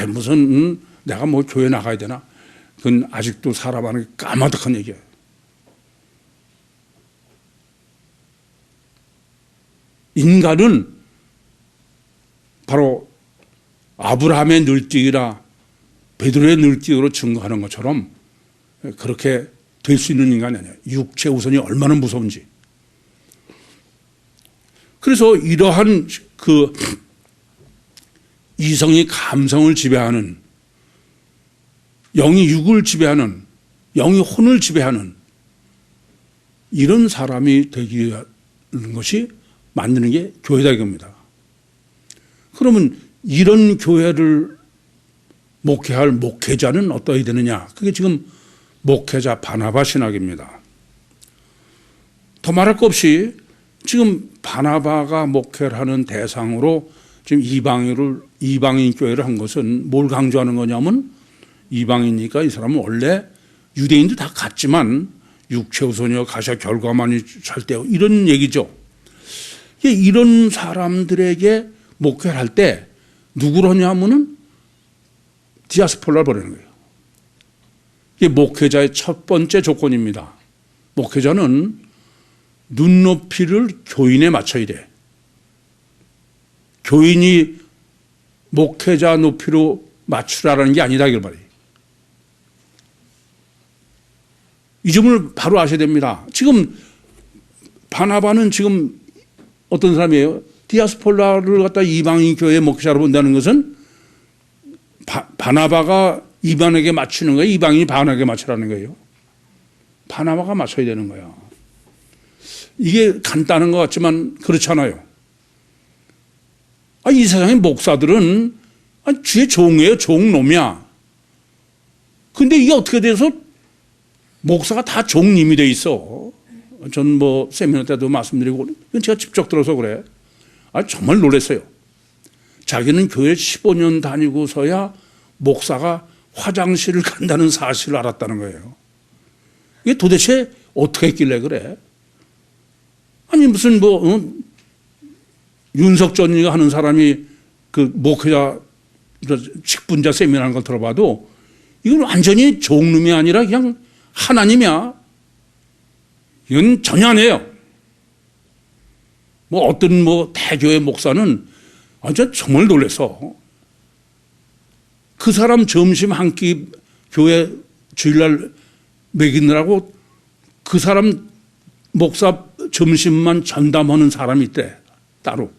무슨 내가 뭐 교회 나가야 되나? 그건 아직도 사람 안에 까마득한 얘기예요. 인간은 바로 아브라함의 늘뛰기라 베드로의 늘뛰기로 증거하는 것처럼 그렇게 될 수 있는 인간이 아니에요. 육체 우선이 얼마나 무서운지. 그래서 이러한 그 이성이 감성을 지배하는, 영이 육을 지배하는, 영이 혼을 지배하는 이런 사람이 되기 위한 것이 만드는 게 교회다 이겁니다. 그러면 이런 교회를 목회할 목회자는 어떠해야 되느냐? 그게 지금 목회자 바나바 신학입니다. 더 말할 것 없이 지금 바나바가 목회를 하는 대상으로 지금 이방인 교회를 한 것은 뭘 강조하는 거냐면 이방이니까 이 사람은 원래 유대인도 다 같지만 육체우선이여 가셔 결과만이 절대요. 이런 얘기죠. 이런 사람들에게 목회를 할 때 누구로 하냐면은 디아스폴라를 보내는 거예요. 이게 목회자의 첫 번째 조건입니다. 목회자는 눈높이를 교인에 맞춰야 돼. 교인이 목회자 높이로 맞추라는 게 아니다 이걸 말이에요. 이 점을 바로 아셔야 됩니다. 지금 바나바는 지금 어떤 사람이에요? 디아스폴라를 갖다 이방인 교회 목회자로 본다는 것은 바나바가 이방에게 맞추는 거예요? 이방인이 바나바에게 맞추라는 거예요? 바나바가 맞춰야 되는 거예요. 이게 간단한 것 같지만 그렇지 않아요. 이 세상의 목사들은 주의 종이에요. 종놈이야. 근데 이게 어떻게 돼서 목사가 다 종님이 돼 있어. 전 뭐 세미나 때도 말씀드리고 이건 제가 직접 들어서 그래. 정말 놀랐어요. 자기는 교회 15년 다니고서야 목사가 화장실을 간다는 사실을 알았다는 거예요. 이게 도대체 어떻게 했길래 그래? 아니 무슨 윤석전이가 하는 사람이 그 목회자 직분자 세미나라는 걸 들어봐도 이건 완전히 종놈이 아니라 그냥 하나님이야. 이건 전혀 아니에요. 어떤 대교회 목사는 정말 놀랐어. 그 사람 점심 한 끼 교회 주일날 먹이느라고 그 사람 목사 점심만 전담하는 사람이 있대. 따로.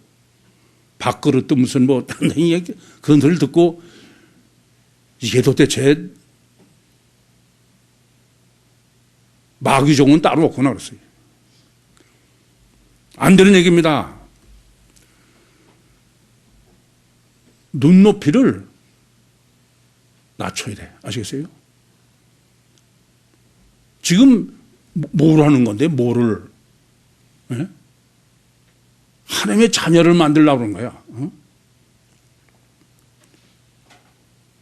밥그릇도 무슨 뭐 그런 소리를 듣고 이게 도대체 마귀종은 따로 없구나 그랬어요. 안 되는 얘기입니다. 눈높이를 낮춰야 돼. 아시겠어요? 지금 뭘 하는 건데, 뭐를? 예? 하나님의 자녀를 만들려고 그런 거야. 어?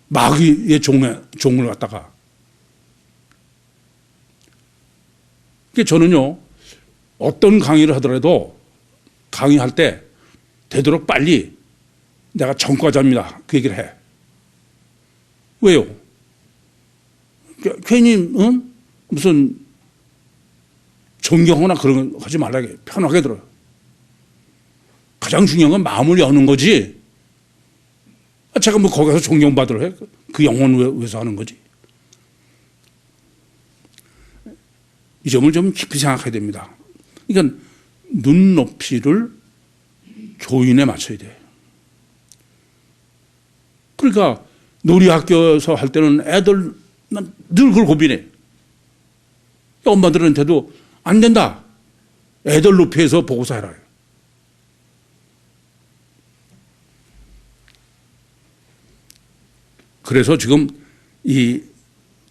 마귀의 종을 갖다가. 저는요, 어떤 강의를 하더라도 강의할 때 되도록 빨리 내가 전과자입니다. 그 얘기를 해. 왜요? 괜히 무슨 존경하거나 그런 거 하지 말라게 편하게 들어요. 가장 중요한 건 마음을 여는 거지. 제가 뭐 거기서 존경받으러 해? 그 영혼 위해서 하는 거지. 이 점을 좀 깊이 생각해야 됩니다. 그러니까 눈높이를 교인에 맞춰야 돼. 그러니까 놀이학교에서 할 때는 애들 늘 그걸 고민해. 엄마들한테도 안 된다. 애들 높이에서 보고서 해라. 그래서 지금 이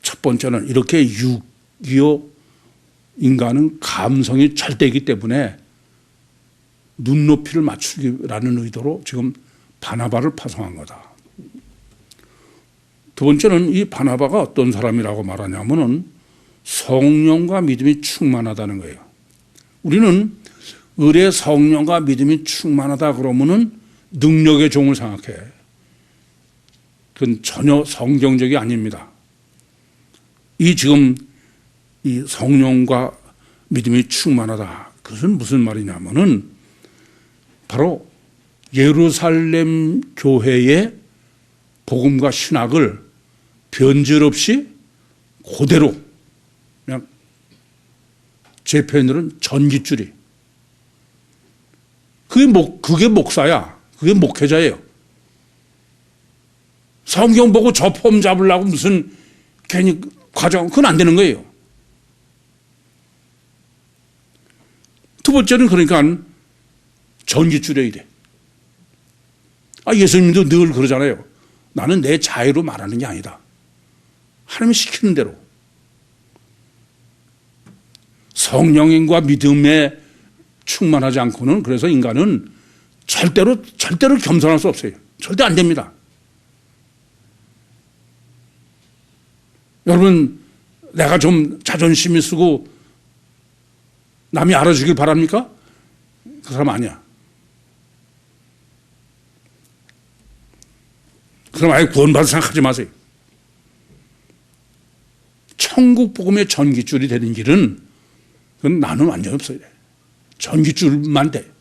첫 번째는 이렇게 6.25 인간은 감성이 절대이기 때문에 눈높이를 맞추기라는 의도로 지금 바나바를 파송한 거다. 두 번째는 이 바나바가 어떤 사람이라고 말하냐면은 성령과 믿음이 충만하다는 거예요. 우리는 의뢰 성령과 믿음이 충만하다 그러면은 능력의 종을 생각해. 그건 전혀 성경적이 아닙니다. 이 지금 이 성령과 믿음이 충만하다. 그것은 무슨 말이냐면은 바로 예루살렘 교회의 복음과 신학을 변질 없이 그대로 그냥 제 표현으로는 전깃줄이. 그게 목사야. 그게 목회자예요. 성경 보고 저 폼 잡으려고 무슨 괜히 과정, 그건 안 되는 거예요. 두 번째는 그러니까 전깃줄여야 돼. 예수님도 늘 그러잖아요. 나는 내 자유로 말하는 게 아니다. 하나님이 시키는 대로. 성령과 믿음에 충만하지 않고는 그래서 인간은 절대로 겸손할 수 없어요. 절대 안 됩니다. 여러분, 내가 좀 자존심이 쓰고 남이 알아주길 바랍니까? 그 사람 아니야. 그 사람 아예 구원받을 생각하지 마세요. 천국 복음의 전깃줄이 되는 길은 그건 나는 완전히 없어야 돼. 전깃줄만 돼.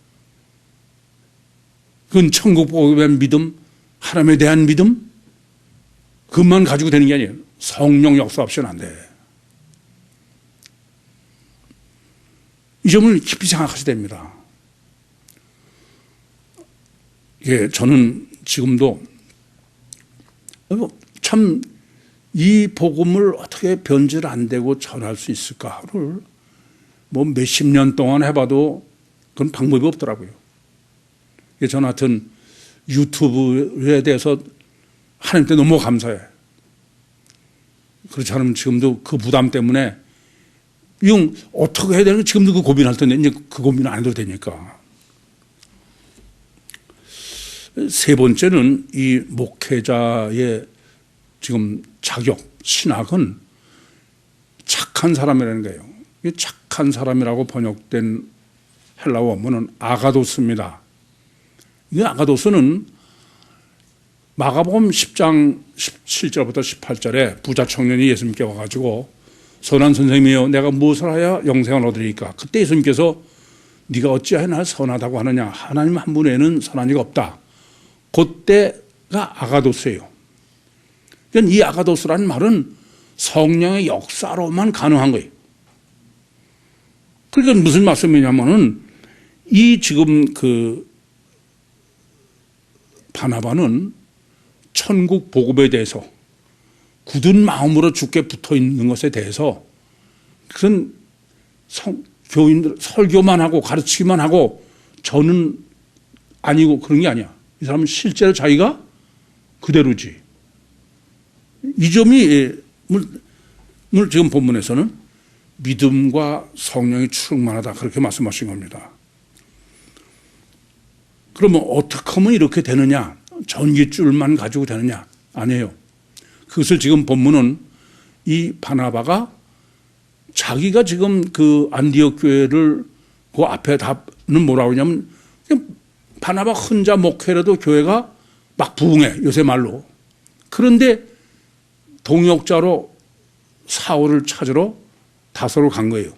그건 천국 복음의 믿음, 하나님에 대한 믿음, 그것만 가지고 되는 게 아니에요. 성령 역사 없이는 안 돼. 이 점을 깊이 생각하셔야 됩니다. 저는 지금도 참 이 복음을 어떻게 변질 안 되고 전할 수 있을까를 뭐 몇십 년 동안 해봐도 그건 방법이 없더라고요. 저는 하여튼 유튜브에 대해서 하나님께 너무 감사해. 그렇지 않으면 지금도 그 부담 때문에 이건 어떻게 해야 되는지 지금도 그 고민할 텐데 이제 그 고민 안 해도 되니까. 세 번째는 이 목회자의 지금 자격, 신학은 착한 사람이라는 거예요. 착한 사람이라고 번역된 헬라어 원문은 아가도스입니다. 이 아가도스는 마가복음 10장 17절부터 18절에 부자 청년이 예수님께 와가지고 선한 선생님이여 내가 무엇을 하여 영생을 얻으리까. 그때 예수님께서 네가 어찌하여 날 선하다고 하느냐. 하나님 한 분 외에는 선한 이가 없다. 그때가 아가도스예요. 그러니까 이 아가도스라는 말은 성령의 역사로만 가능한 거예요. 그러니까 무슨 말씀이냐면은 이 지금 그 바나바는 천국 복음에 대해서 굳은 마음으로 주께 붙어 있는 것에 대해서 그건 교인들 설교만 하고 가르치기만 하고 저는 아니고 그런 게 아니야. 이 사람은 실제로 자기가 그대로지. 이 점이 오늘 지금 본문에서는 믿음과 성령이 충만하다 그렇게 말씀하신 겁니다. 그러면 어떻게 하면 이렇게 되느냐? 전깃줄만 가지고 되느냐? 아니에요. 그것을 지금 본문은 이 바나바가 자기가 지금 그 안디옥 교회를 그 앞에 답는 뭐라고 하냐면 바나바 혼자 목회라도 교회가 막 부흥해 요새 말로. 그런데 동역자로 사울을 찾으러 다소로 간 거예요.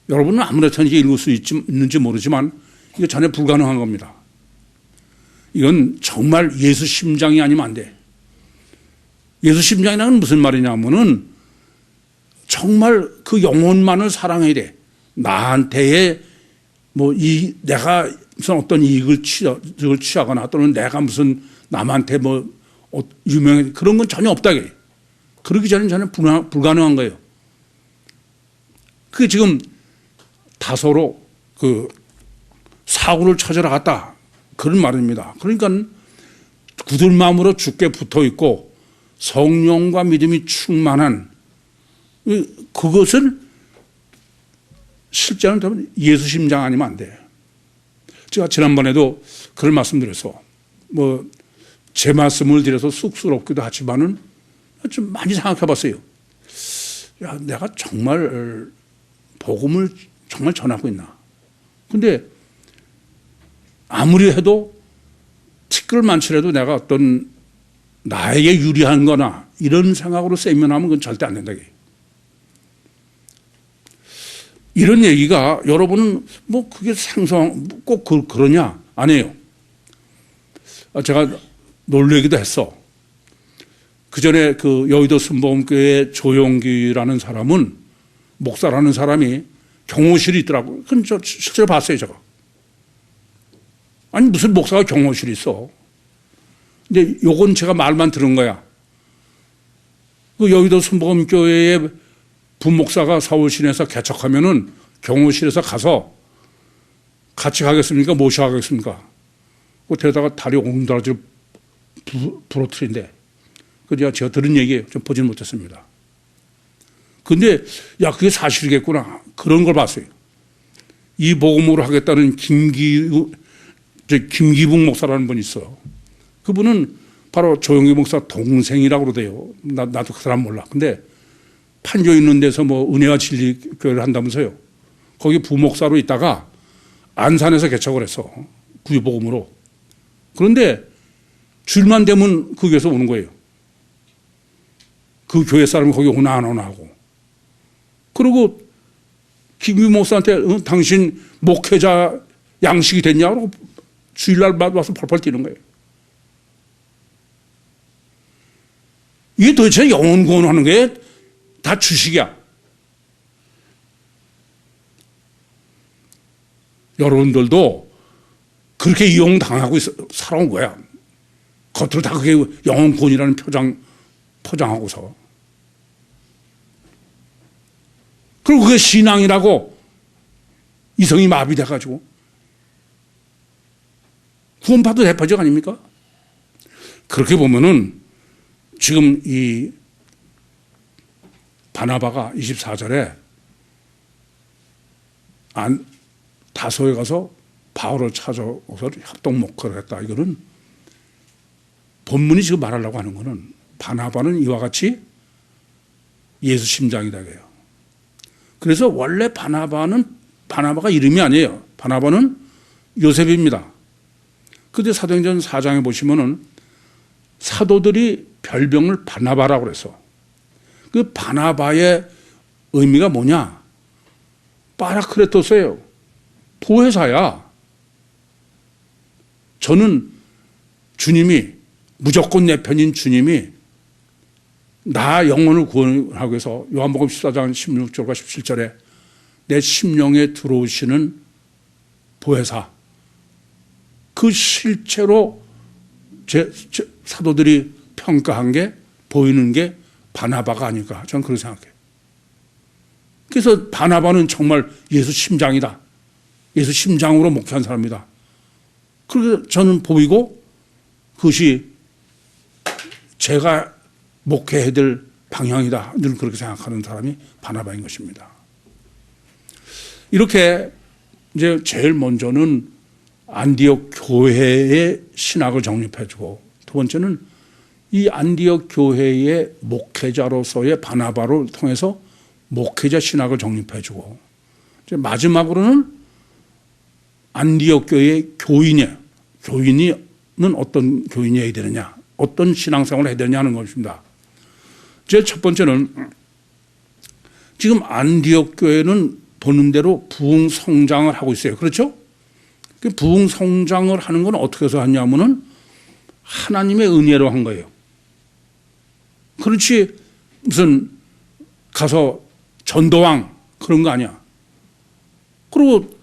여러분은 아무렇게나 읽을 수 있는지 모르지만 이거 전혀 불가능한 겁니다. 이건 정말 예수 심장이 아니면 안 돼. 예수 심장이라는 무슨 말이냐면은 정말 그 영혼만을 사랑해야 돼. 나한테의 내가 무슨 어떤 이익을 취하거나 또는 내가 무슨 남한테 유명해 그런 건 전혀 없다. 그러기 전에는 전혀 불가능한 거예요. 그게 지금 다소로 그 사울을 찾으러 갔다. 그런 말입니다. 그러니까 굳은 마음으로 주께 붙어 있고 성령과 믿음이 충만한 그것을 실제는 예수 심장 아니면 안 돼. 제가 지난번에도 그런 말씀드려서 제 말씀을 드려서 쑥스럽기도 하지만은 좀 많이 생각해 봤어요. 야, 내가 정말 복음을 정말 전하고 있나. 근데 아무리 해도 티끌 많더라도 내가 어떤 나에게 유리한 거나 이런 생각으로 세면하면 그건 절대 안 된다. 이런 얘기가 여러분은 그게 꼭 그러냐? 아니에요. 제가 놀래기도 했어. 그 전에 그 여의도 순복음교회 조용기라는 사람은 목사라는 사람이 경호실이 있더라고요. 그건 저 실제로 봤어요, 제가. 아니, 무슨 목사가 경호실이 있어. 근데 요건 제가 말만 들은 거야. 그 여의도 순복음교회의 부목사가 서울시내에서 개척하면은 경호실에서 가서 같이 가겠습니까? 모셔가겠습니까? 그 데다가 다리 옹달아지를 부러뜨린대. 그 제가 들은 얘기예요. 좀 보지는 못했습니다. 근데 야, 그게 사실이겠구나. 그런 걸 봤어요. 이 복음으로 하겠다는 김기붕 목사라는 분이 있어요. 그분은 바로 조영기 목사 동생이라고 그러대요. 나도 그 사람 몰라. 근데 판교 있는 데서 은혜와 진리 교회를 한다면서요. 거기 부목사로 있다가 안산에서 개척을 했어. 구유복음으로. 그런데 주일만 되면 그 교회에서 오는 거예요. 그 교회 사람이 거기 오나 안 오나 하고. 그리고 김규 목사한테 당신 목회자 양식이 됐냐고 주일날 와서 펄펄 뛰는 거예요. 이게 도대체 영혼 구원하는 게 다 주식이야. 여러분들도 그렇게 이용당하고 살아온 거야. 겉으로 다 그게 영혼 구원이라는 포장하고서. 그리고 그게 신앙이라고 이성이 마비돼가지고 구원파도 대표적 아닙니까? 그렇게 보면은 지금 이 바나바가 24절에 다소에 가서 바울을 찾아오서 협동 목회를 했다. 이거는 본문이 지금 말하려고 하는 거는 바나바는 이와 같이 예수 심장이다. 그래요. 그래서 원래 바나바가 이름이 아니에요. 바나바는 요셉입니다. 그런데 사도행전 4장에 보시면은 사도들이 별명을 바나바라고 그래서 그 바나바의 의미가 뭐냐? 파라크레토스예요. 보혜사야. 저는 주님이 무조건 내 편인 주님이 나 영혼을 구원하기 위해서 요한복음 14장 16절과 17절에 내 심령에 들어오시는 보혜사, 그 실체로 사도들이 평가한 게 보이는 게 바나바가 아닐까, 저는 그렇게 생각해요. 그래서 바나바는 정말 예수 심장이다, 예수 심장으로 목회한 사람이다. 그래서 저는 보이고 그것이 제가 목회해야 될 방향이다, 늘 그렇게 생각하는 사람이 바나바인 것입니다. 이렇게 이제 제일 먼저는 안디옥 교회의 신학을 정립해주고, 두 번째는 이 안디옥 교회의 목회자로서의 바나바를 통해서 목회자 신학을 정립해주고, 이제 마지막으로는 안디옥 교회의 교인은 어떤 교인이어야 되느냐, 어떤 신앙생활을 해야 되느냐 하는 것입니다. 제 첫 번째는 지금 안디옥 교회는 보는 대로 부흥 성장을 하고 있어요. 그렇죠? 부흥 성장을 하는 건 어떻게 해서 하냐면은 하나님의 은혜로 한 거예요. 그렇지 무슨 가서 전도왕 그런 거 아니야. 그리고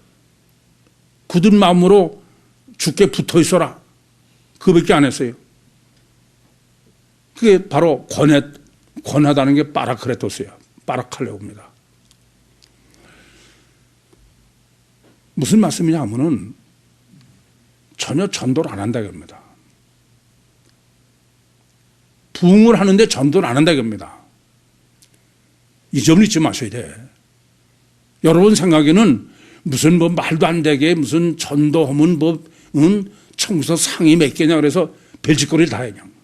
굳은 마음으로 주께 붙어 있어라, 그거밖에 안 했어요. 그게 바로 권하다는 게 빠라크레토스예요. 빠라칼레오입니다. 무슨 말씀이냐 하면은 전혀 전도를 안 한다 이겁니다. 부흥을 하는데 전도를 안 한다 이겁니다. 이 점을 잊지 마셔야 돼. 여러분 생각에는 무슨 뭐 말도 안 되게 무슨 전도하면 뭐 청구서 상이 몇 개냐 그래서 별짓거리를 다 해. 그냥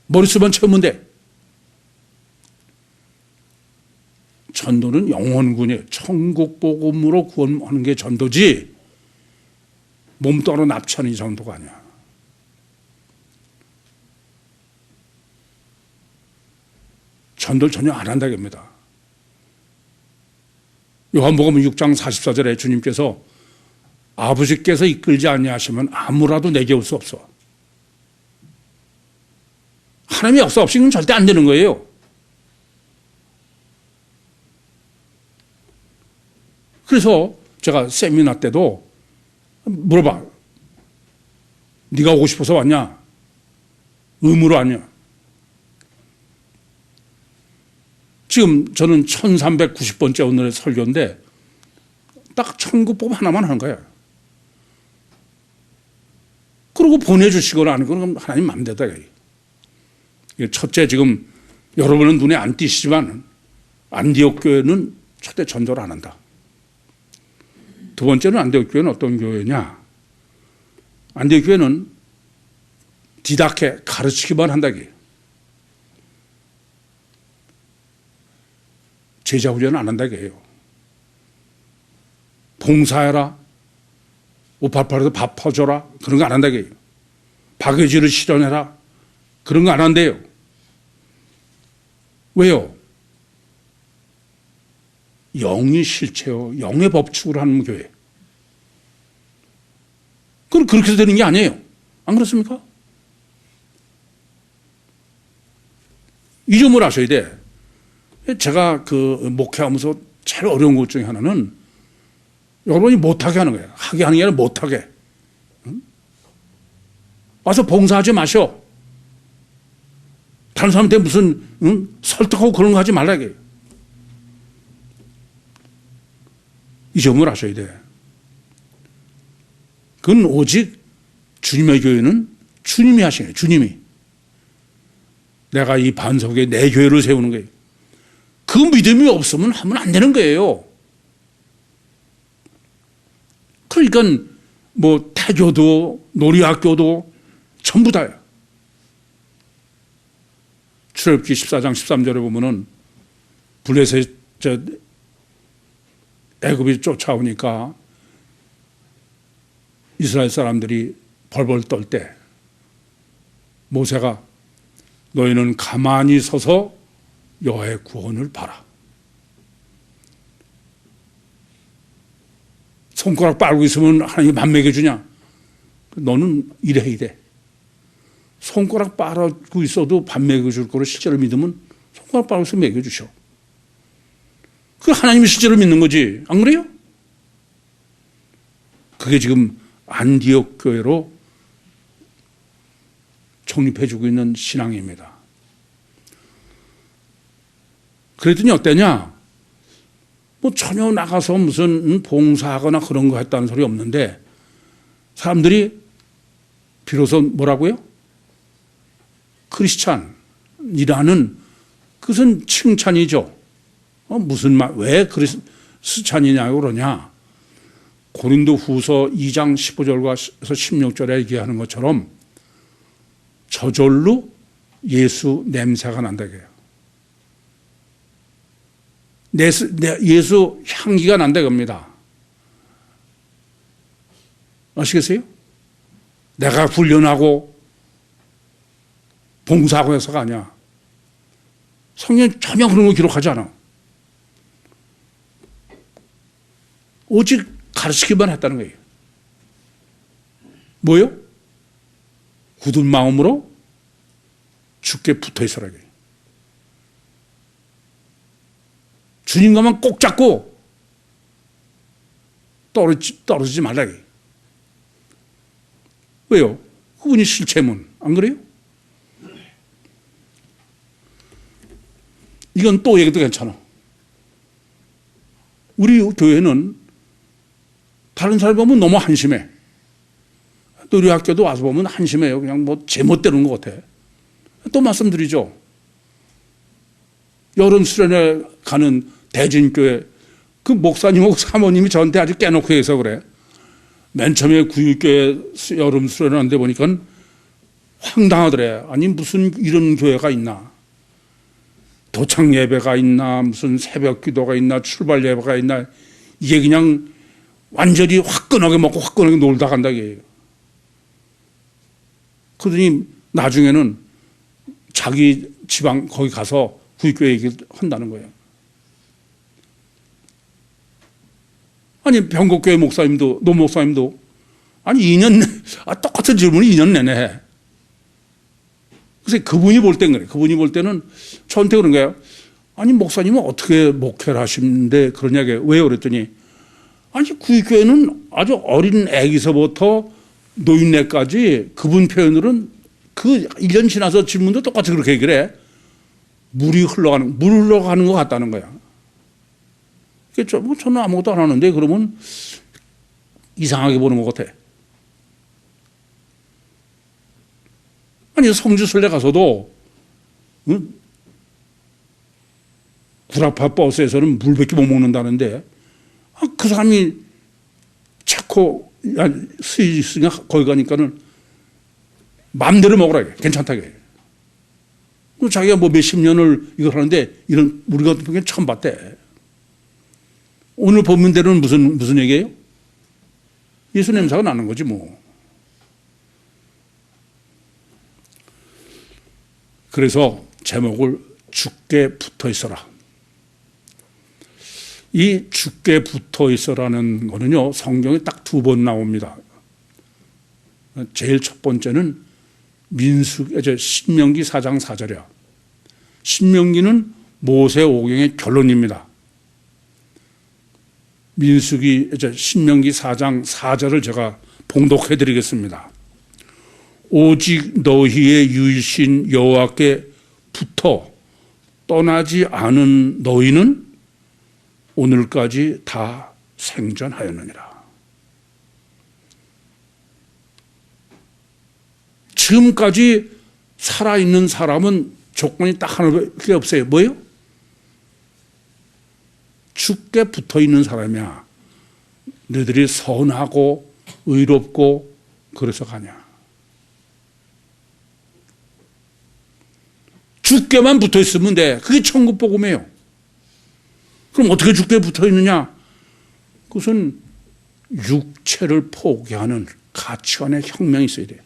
머릿수만 채우면 돼. 전도는 영혼군이에요. 천국 복음으로 구원하는 게 전도지, 몸뚱아리로 납치하는 이 전도가 아니야. 전도를 전혀 안 한다 이겁니다. 요한복음 6장 44절에 주님께서 아버지께서 이끌지 아니하시면 아무라도 내게 올 수 없어. 하나님의 역사 없이는 절대 안 되는 거예요. 그래서 제가 세미나 때도 물어봐. 네가 오고 싶어서 왔냐? 의무로 왔냐? 지금 저는 1390번째 오늘의 설교인데 딱 천국법 하나만 하는 거예요. 그리고 보내주시거나 하는 건 하나님 마음대로다. 첫째, 지금 여러분은 눈에 안 띄시지만 안디옥 교회는 첫째 전도를 안 한다. 두 번째는 안디옥 교회는 어떤 교회냐? 안디옥 교회는 디다케, 가르치기만 한다. 제자 훈련은 안 한다. 봉사해라, 오팔팔에서 밥 퍼줘라, 그런 거 안 한다. 박유지를 실현해라, 그런 거 안 한대요. 왜요? 영이 실체요. 영의 법칙으로 하는 교회. 그럼 그렇게 해서 되는 게 아니에요. 안 그렇습니까? 이 점을 아셔야 돼. 제가 그 목회하면서 제일 어려운 것 중에 하나는 여러분이 못하게 하는 거예요. 하게 하는 게 아니라 못하게. 와서 봉사하지 마셔. 다른 사람한테 무슨 설득하고 그런 거 하지 말라. 이 점을 아셔야 돼. 그건 오직 주님의 교회는 주님이 하시는 거예요. 주님이. 내가 이 반석에 내 교회를 세우는 거예요. 그 믿음이 없으면 하면 안 되는 거예요. 그러니까 뭐 태교도 놀이학교도 전부 다야. 출애굽기 14장 13절에 보면은 블레셋 애굽이 쫓아오니까 이스라엘 사람들이 벌벌 떨 때 모세가 너희는 가만히 서서 여호와의 구원을 봐라. 손가락 빨고 있으면 하나님이 밥 먹여주냐? 너는 이래야 돼. 손가락 빨고 있어도 밥 먹여줄 거로 실제로 믿으면 손가락 빨아서 먹여주셔. 그 하나님이 실제로 믿는 거지. 안 그래요? 그게 지금 안디옥 교회로 정립해주고 있는 신앙입니다. 그랬더니 어때냐? 뭐 전혀 나가서 무슨 봉사하거나 그런 거 했다는 소리 없는데 사람들이 비로소 뭐라고요? 크리스찬이라는 그것은 칭찬이죠. 무슨 말, 왜 크리스찬이냐고 그러냐? 고린도 후서 2장 15절과 16절에 얘기하는 것처럼 저절로 예수 냄새가 난다고 해요. 예수 향기가 난다고 합니다. 아시겠어요? 내가 훈련하고 봉사하고 해서가 아니야. 성경은 전혀 그런 거 기록하지 않아. 오직 가르치기만 했다는 거예요. 뭐요? 굳은 마음으로 주께 붙어 있으라. 주님과만 꼭 잡고 떨어지지 말라. 왜요? 그분이 실체면 안 그래요? 이건 또 얘기도 괜찮아. 우리 교회는 다른 사람 보면 너무 한심해. 또 우리 학교도 와서 보면 한심해요. 그냥 뭐 제멋대로인 것 같아. 또 말씀드리죠. 여름 수련회 가는 대진교회 그 목사님하고 사모님이 저한테 아주 깨놓고 해서 그래. 맨 처음에 구육교회 여름 수련회 하는데 보니까 황당하더래. 아니 무슨 이런 교회가 있나. 도착 예배가 있나 무슨 새벽 기도가 있나 출발 예배가 있나 이게 그냥 완전히 화끈하게 먹고 화끈하게 놀다 간다 이게요. 그러더니 나중에는 자기 지방 거기 가서 구육교회 얘기를 한다는 거예요. 아니 병곡교회 목사님도 노 목사님도 아니 2년 똑같은 질문을 2년 내내 해. 그래서 그분이 볼 땐 그래. 그분이 볼 때는 저한테 그런 거예요. 아니 목사님은 어떻게 목회를 하시는데 그러냐게 왜요? 그랬더니 아니 구육교회는 아주 어린 애기서부터 노인네까지 그분 표현으로는 그 1년 지나서 질문도 똑같이 그렇게 얘기를 해. 물 흘러가는 것 같다는 거야. 저는 아무것도 안 하는데 그러면 이상하게 보는 것 같아. 아니 성지순례 가서도 구라파 버스에서는 물밖에 못 먹는다는데 그 사람이 체코 스위스가 거기 가니까는 마음대로 먹으라 해. 괜찮다게 해. 자기가 뭐 몇십 년을 이걸 하는데 이런 우리 같은 경우는 처음 봤대. 오늘 본문대로는 무슨 얘기예요? 예수 냄새가 나는 거지 뭐. 그래서 제목을 주께 붙어 있어라. 이 주께 붙어 있어라는 거는요 성경에 딱 2번 나옵니다. 제일 첫 번째는 신명기 4장 4절이야. 신명기는 모세오경의 결론입니다. 신명기 4장 4절을 제가 봉독해 드리겠습니다. 오직 너희의 유일신 여호와께 붙어 떠나지 않은 너희는 오늘까지 다 생존하였느니라. 지금까지 살아있는 사람은 조건이 딱 하나밖에 없어요. 뭐예요? 주께 붙어있는 사람이야. 너희들이 선하고 의롭고 그래서 가냐. 주께만 붙어있으면 돼. 그게 천국 복음이에요. 그럼 어떻게 주께 붙어있느냐? 그것은 육체를 포기하는 가치관의 혁명이 있어야 돼.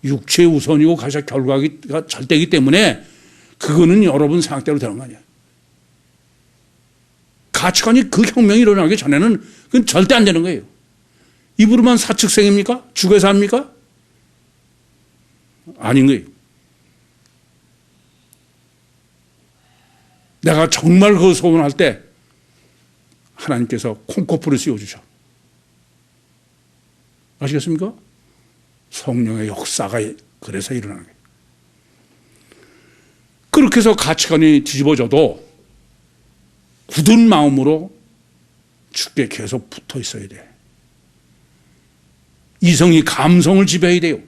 육체 우선이고 가장 결과가 절대이기 때문에 그거는 여러분 생각대로 되는 거 아니야. 가치관이 그 혁명이 일어나기 전에는 그건 절대 안 되는 거예요. 입으로만 사측생입니까? 죽어서 합니까? 아닌 거예요. 내가 정말 그 소원할 때 하나님께서 콩코프를 씌워주셔. 아시겠습니까? 성령의 역사가 그래서 일어나는 거예요. 그렇게 해서 가치관이 뒤집어져도 굳은 마음으로 주께 계속 붙어 있어야 돼. 이성이 감성을 지배해야 돼요.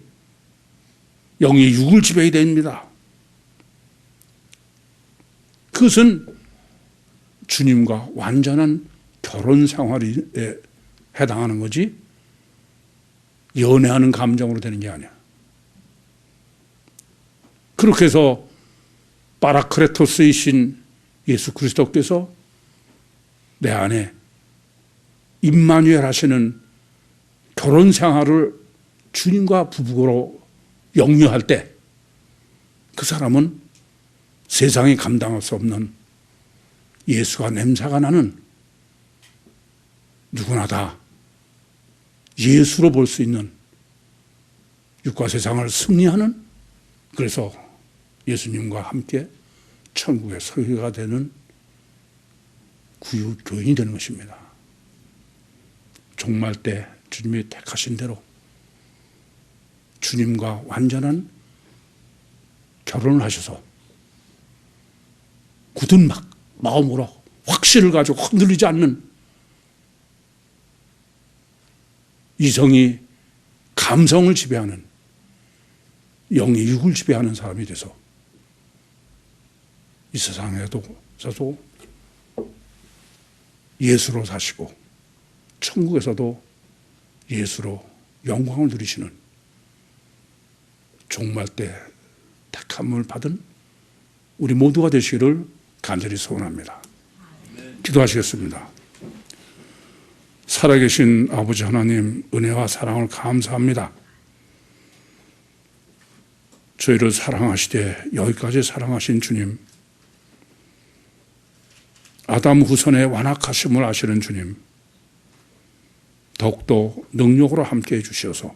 영이 육을 지배해야 됩니다. 그것은 주님과 완전한 결혼 생활에 해당하는 거지 연애하는 감정으로 되는 게 아니야. 그렇게 해서 파라크레토스이신 예수 그리스도께서 내 안에 임마누엘 하시는 결혼 생활을 주님과 부부로 영유할 때 그 사람은 세상이 감당할 수 없는 예수가 냄새가 나는 누구나 다 예수로 볼 수 있는 육과 세상을 승리하는, 그래서 예수님과 함께 천국의 서기가 되는 구유 교인이 되는 것입니다. 종말 때 주님이 택하신 대로 주님과 완전한 결혼을 하셔서 굳은 마음으로 확신을 가지고 흔들리지 않는, 이성이 감성을 지배하는, 영이 육을 지배하는 사람이 돼서 이 세상에서도 예수로 사시고 천국에서도 예수로 영광을 누리시는 종말 때 택함을 받은 우리 모두가 되시기를 간절히 소원합니다. 기도하시겠습니다. 살아계신 아버지 하나님, 은혜와 사랑을 감사합니다. 저희를 사랑하시되 여기까지 사랑하신 주님, 아담 후손의 완악하심을 아시는 주님, 더욱더 능력으로 함께해 주셔서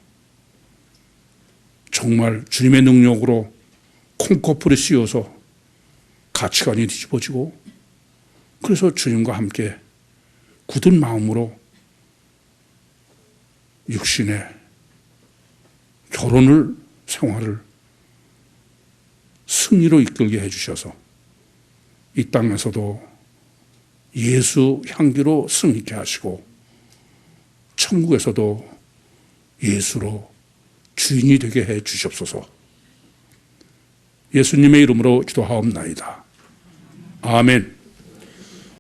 정말 주님의 능력으로 콩코풀이 씌워서 가치관이 뒤집어지고, 그래서 주님과 함께 굳은 마음으로 육신의 생활을 승리로 이끌게 해주셔서 이 땅에서도 예수 향기로 승리케 하시고 천국에서도 예수로 주인이 되게 해 주시옵소서. 예수님의 이름으로 기도하옵나이다. 아멘.